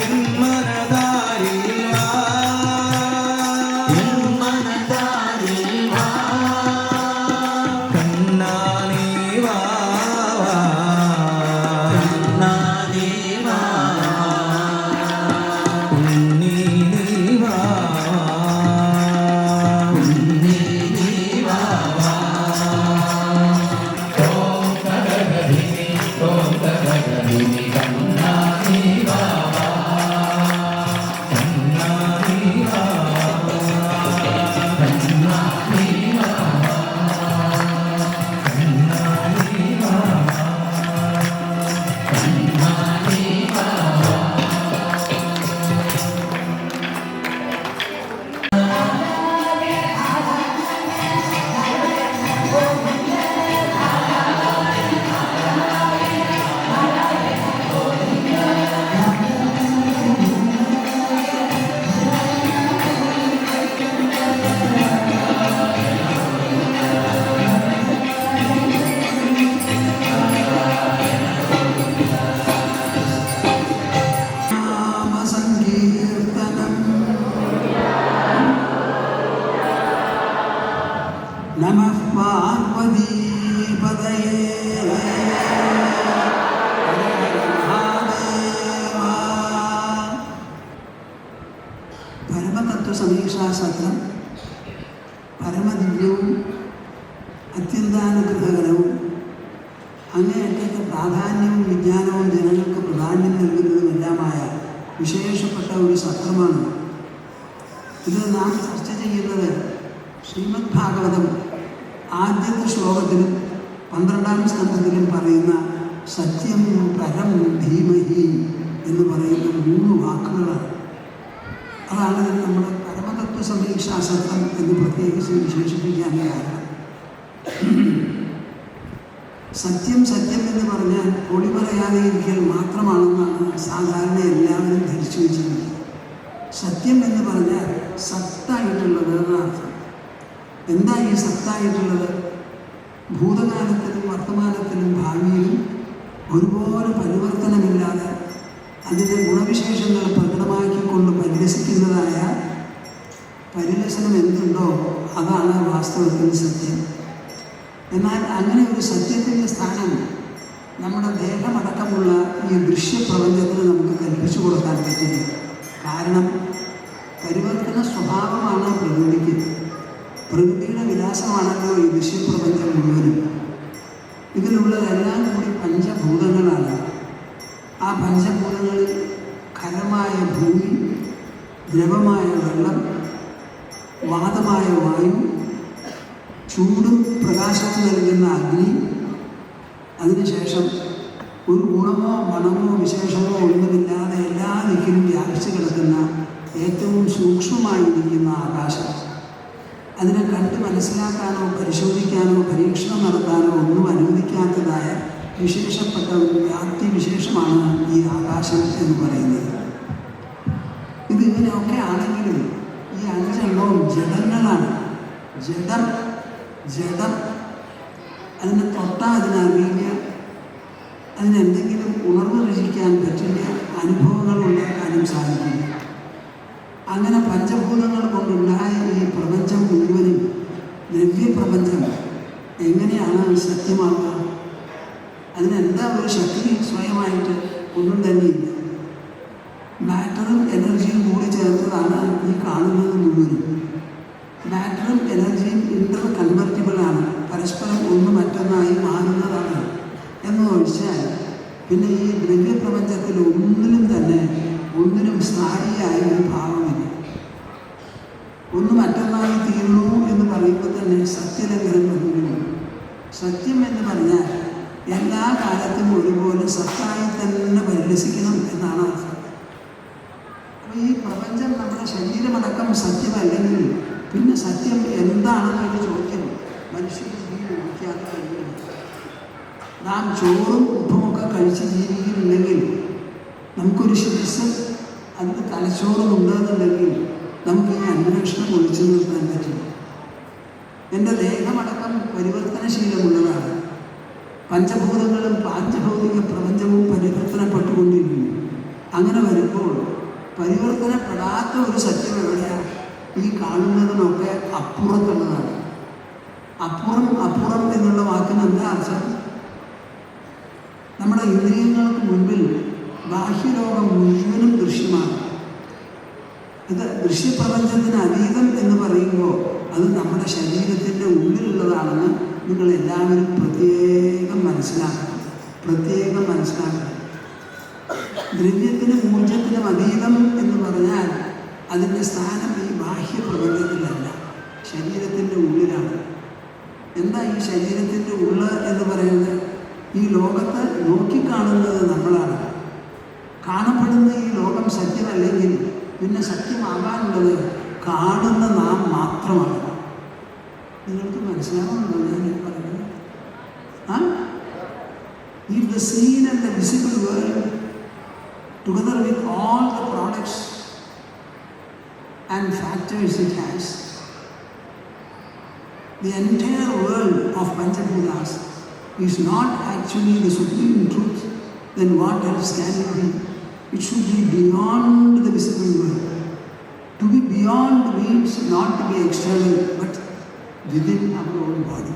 എൻ മനതാരിൽ വാ. എൻ മനതാരിൽ വാ. കണ്ണാനി വാവാ. കണ്ണാനി വാവാ. ഉണ്ണി നീ വാവാ. ഉണ്ണി നീ വാവാ. തോം തദഗതിമി തോം തദഗതിമി കണ്ണാനി വാവാ. കണ്ണാനി വാവാ. കണ്ണാനി വാവാ. കണ്ണാനി വാവാ. കണ്ണാനി വാവാ. നാമസങ്കീർത്തനം. നമഃ പാർവതീപതയേ. പരമതത്വ സമീക്ഷാ സത്രം പരമദിവ്യവും അത്യന്താനുഗ്രഹകരവും അങ്ങേയറ്റത്തെ പ്രാധാന്യവും വിജ്ഞാനവും ജനങ്ങൾക്ക് പ്രാധാന്യം നൽകുന്നതുമെല്ലാമായ വിശേഷപ്പെട്ട ഒരു സത്രമാണ്. ഇത് നാം ചർച്ച ചെയ്യുന്നത് ശ്രീമദ് ഭാഗവതം ആദ്യത്തെ ശ്ലോകത്തിലും 12ാം സ്കന്ധത്തിലും പറയുന്ന സത്യം പരം ധീമഹി എന്ന് പറയുന്ന 3 വാക്കുകളാണ്. അതാണ് നമ്മുടെ പരമതത്വ സമീക്ഷാ സത്രം എന്ന് പ്രത്യേകിച്ച് വിശേഷിപ്പിക്കാൻ കാരണം. സത്യം സത്യം എന്ന് പറഞ്ഞാൽ പൊളി പറയാതെ ഇരിക്കൽ മാത്രമാണെന്നാണ് സാധാരണ എല്ലാവരും ധരിച്ചു വെച്ചിരിക്കുന്നത്. സത്യം എന്ന് പറഞ്ഞാൽ സത്തായിട്ടുള്ളത് എന്നർത്ഥം. എന്താ ഈ സത്തായിട്ടുള്ളത്? ഭൂതകാലത്തിലും വർത്തമാനത്തിലും ഭാവിയിലും ഒരുപോലെ പരിവർത്തനമില്ലാതെ അതിൻ്റെ ഗുണവിശേഷങ്ങൾ പ്രകടമാക്കിക്കൊണ്ട് പരിലസിക്കുന്നതായ പരിലസനം എന്തുണ്ടോ അതാണ് വാസ്തവത്തിൽ സത്യം. എന്നാൽ അങ്ങനെ ഒരു സത്യത്തിൻ്റെ സ്ഥാനം നമ്മുടെ ദേഹമടക്കമുള്ള ഈ ദൃശ്യപ്രപഞ്ചത്തിന് നമുക്ക് കൽപ്പിച്ചു കൊടുക്കാൻ പറ്റില്ല. കാരണം പരിവർത്തന സ്വഭാവമാണ് പ്രകൃതിക്ക്. പ്രകൃതിയുടെ വിലാസമാണല്ലോ ഈ ദൃശ്യപ്രപഞ്ചം മുഴുവനും. ഇതിലുള്ളതെല്ലാം കൂടി പഞ്ചഭൂതങ്ങളാണ്. ആ പഞ്ചഭൂതങ്ങളിൽ ഖരമായ ഭൂമി, ദ്രവമായ വെള്ളം, വാതമായ വായു, ചൂടും പ്രകാശവും നൽകുന്ന അഗ്നി, അതിനുശേഷം ഒരു ഗുണമോ മണമോ വിശേഷമോ ഒന്നുമില്ലാതെ എല്ലാ ദിക്കിലും വ്യാപിച്ചു കിടക്കുന്ന ഏറ്റവും സൂക്ഷ്മമായിരിക്കുന്ന ആകാശം. അതിനെ കണ്ട് മനസ്സിലാക്കാനോ പരിശോധിക്കാനോ പരീക്ഷണം നടത്താനോ ഒന്നും അനുവദിക്കാത്തതായ വിശേഷപ്പെട്ട ഒരു വ്യാപ്തി വിശേഷമാണ് ഈ ആകാശം എന്ന് പറയുന്നത്. ഇതിങ്ങനെയൊക്കെ ആണെങ്കിലും ഈ 5 എണ്ണവും ജഡങ്ങളാണ്. ജഡം അതിനെ തൊട്ടാൽ അതിനറിയില്ല, അതിനെന്തെങ്കിലും ഉണർവ് രചിക്കാൻ പറ്റില്ല, അനുഭവങ്ങൾ ഉണ്ടാക്കാനും സാധിക്കില്ല. അങ്ങനെ പഞ്ചഭൂതങ്ങൾ കൊണ്ടുണ്ടായ ഈ പ്രപഞ്ചം മുഴുവനും ദ്രവ്യപ്രപഞ്ചം എങ്ങനെയാണ് സത്യമാവുക? അതിനെന്താ ഒരു ശക്തി സ്വയമായിട്ട് ഒന്നും തന്നെയില്ല. മാറ്ററും എനർജിയും കൂടി ചേർത്തതാണ് ഈ കാണുന്നത് മുഴുവനും. മാറ്ററും എനർജിയും ഇന്റർ കൺവെർട്ടിബിളാണ്, പരസ്പരം ഒന്ന് മറ്റൊന്നായി മാറുന്നതാണ് എന്ന് ഒഴിച്ചാൽ പിന്നെ ഈ ദ്രവ്യപ്രപഞ്ചത്തിൽ ഒന്നിനും സ്ഥായിയായ ഒരു ഭാവമില്ല. ഒന്ന് മറ്റൊന്നായി തീർന്നു എന്ന് പറയുമ്പോൾ തന്നെ സത്യലംഘനം വരുന്നു. സത്യം എന്ന് പറഞ്ഞാൽ എല്ലാ കാലത്തും ഒരുപോലെ സത്തായി തന്നെ പരിലസിക്കണം എന്നാണ് അർത്ഥം. അപ്പോൾ ഈ പ്രപഞ്ചം നമ്മുടെ ശരീരമടക്കം സത്യമല്ലെങ്കിൽ പിന്നെ സത്യം എന്താണെന്നൊരു ചോദ്യം മനുഷ്യന് ജീവിക്കാതെ കഴിയില്ല. നാം ചോറും ഉപ്പുമൊക്കെ കഴിച്ച് ജീവിക്കുന്നുണ്ടെങ്കിൽ നമുക്കൊരു ശിരസ് അതിന് തലച്ചോറും ഉണ്ടെന്നുണ്ടെങ്കിൽ നമുക്ക് ഈ അന്വേഷണം ഒഴിച്ചു നിർത്താൻ പറ്റില്ല. എൻ്റെ ദേഹമടക്കം പരിവർത്തനശീലമുള്ളതാണ്. പഞ്ചഭൂതങ്ങളും പാഞ്ചഭൗതിക പ്രപഞ്ചവും പരിവർത്തനപ്പെട്ടുകൊണ്ടിരിക്കുന്നു. അങ്ങനെ വരുമ്പോൾ പരിവർത്തനപ്പെടാത്ത ഒരു സത്യം എവിടെയാണ്? ഈ കാണുന്നതിനൊക്കെ അപ്പുറത്തുള്ളതാണ്. അപ്പുറം എന്നുള്ള വാക്കിന് എന്താ അർത്ഥം? നമ്മുടെ ഇന്ദ്രിയങ്ങൾക്ക് മുൻപിൽ ബാഹ്യലോകം മുഴുവനും ദൃശ്യമാണ്. ഇത് ദൃശ്യപ്രപഞ്ചത്തിന് അതീതം എന്ന് പറയുമ്പോൾ അത് നമ്മുടെ ശരീരത്തിൻ്റെ ഉള്ളിലുള്ളതാണെന്ന് നിങ്ങൾ എല്ലാവരും പ്രത്യേകം മനസ്സിലാക്കണം. ദ്രവ്യത്തിനും ഊർജത്തിനും അതീതം എന്ന് പറഞ്ഞാൽ അതിൻ്റെ സ്ഥാനം ഈ ബാഹ്യപ്രപഞ്ചത്തിലല്ല, ശരീരത്തിൻ്റെ ഉള്ളിലാണ്. എന്താ ഈ ശരീരത്തിൻ്റെ ഉള്ള് എന്ന് പറയുന്നത്? ഈ ലോകത്തെ നോക്കിക്കാണുന്നത് നമ്മളാണ്. കാണപ്പെടുന്ന ഈ ലോകം സത്യമല്ലെങ്കിൽ പിന്നെ സത്യമാകാനുള്ളത് കാണുന്ന നാം മാത്രമാണ്. നിങ്ങൾക്ക് മനസ്സിലാവുന്നുണ്ടോ ഞാൻ പറയുന്നത്? If the seen and the visible world, together with all the products and factors it has, the entire world of Panchabhutas is not actually the supreme truth, then what else can it be? It should be beyond the visible world. To be beyond means not to be external, but within our own body.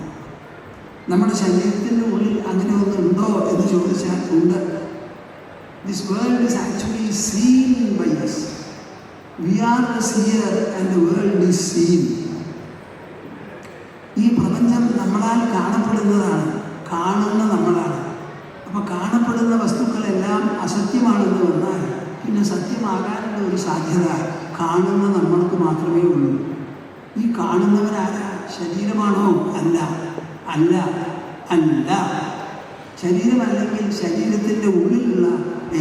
നമ്മുടെ ശരീരത്തിൻ്റെ ഉള്ളിൽ അങ്ങനെ ഒന്നുണ്ടോ എന്ന് ചോദിച്ചാൽ ഉണ്ട്. This world is actually seen by us. We are the seer and the world is seen. അസത്യമാണെന്ന് വന്നാൽ പിന്നെ സത്യമാകാനുള്ള ഒരു സാധ്യത കാണുന്ന നമ്മൾക്ക് മാത്രമേ ഉള്ളൂ. ഈ കാണുന്നവരാരാ? ശരീരമാണോ? അല്ല അല്ല അല്ല. ശരീരമല്ലെങ്കിൽ ശരീരത്തിൻ്റെ ഉള്ളിലുള്ള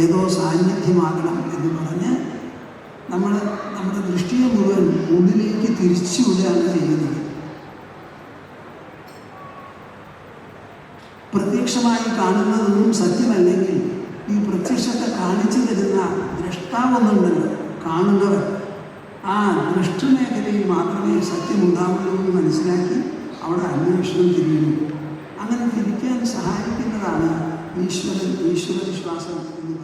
ഏതോ സാന്നിധ്യമാകണം എന്ന് പറഞ്ഞ് നമ്മുടെ ദൃഷ്ടിയെ മുഴുവൻ ഉള്ളിലേക്ക് തിരിച്ചുവിടുകയാണ് ചെയ്യുന്നത്. പ്രത്യക്ഷമായി കാണുന്നതൊന്നും സത്യമല്ലെങ്കിൽ ഈ പ്രത്യക്ഷത്തെ കാണിച്ചു തരുന്ന ദ്രഷ്ടാവൊന്നുണ്ടല്ലോ, കാണുന്നവർ. ആ ദൃഷ്ടമേഖലയിൽ മാത്രമേ സത്യമുണ്ടാവുള്ളൂ എന്ന് മനസ്സിലാക്കി അവിടെ അന്വേഷണം തിരിയുന്നു. അങ്ങനെ തിരിക്കാൻ സഹായിക്കുന്നതാണ് ഈശ്വര വിശ്വാസം എന്ന്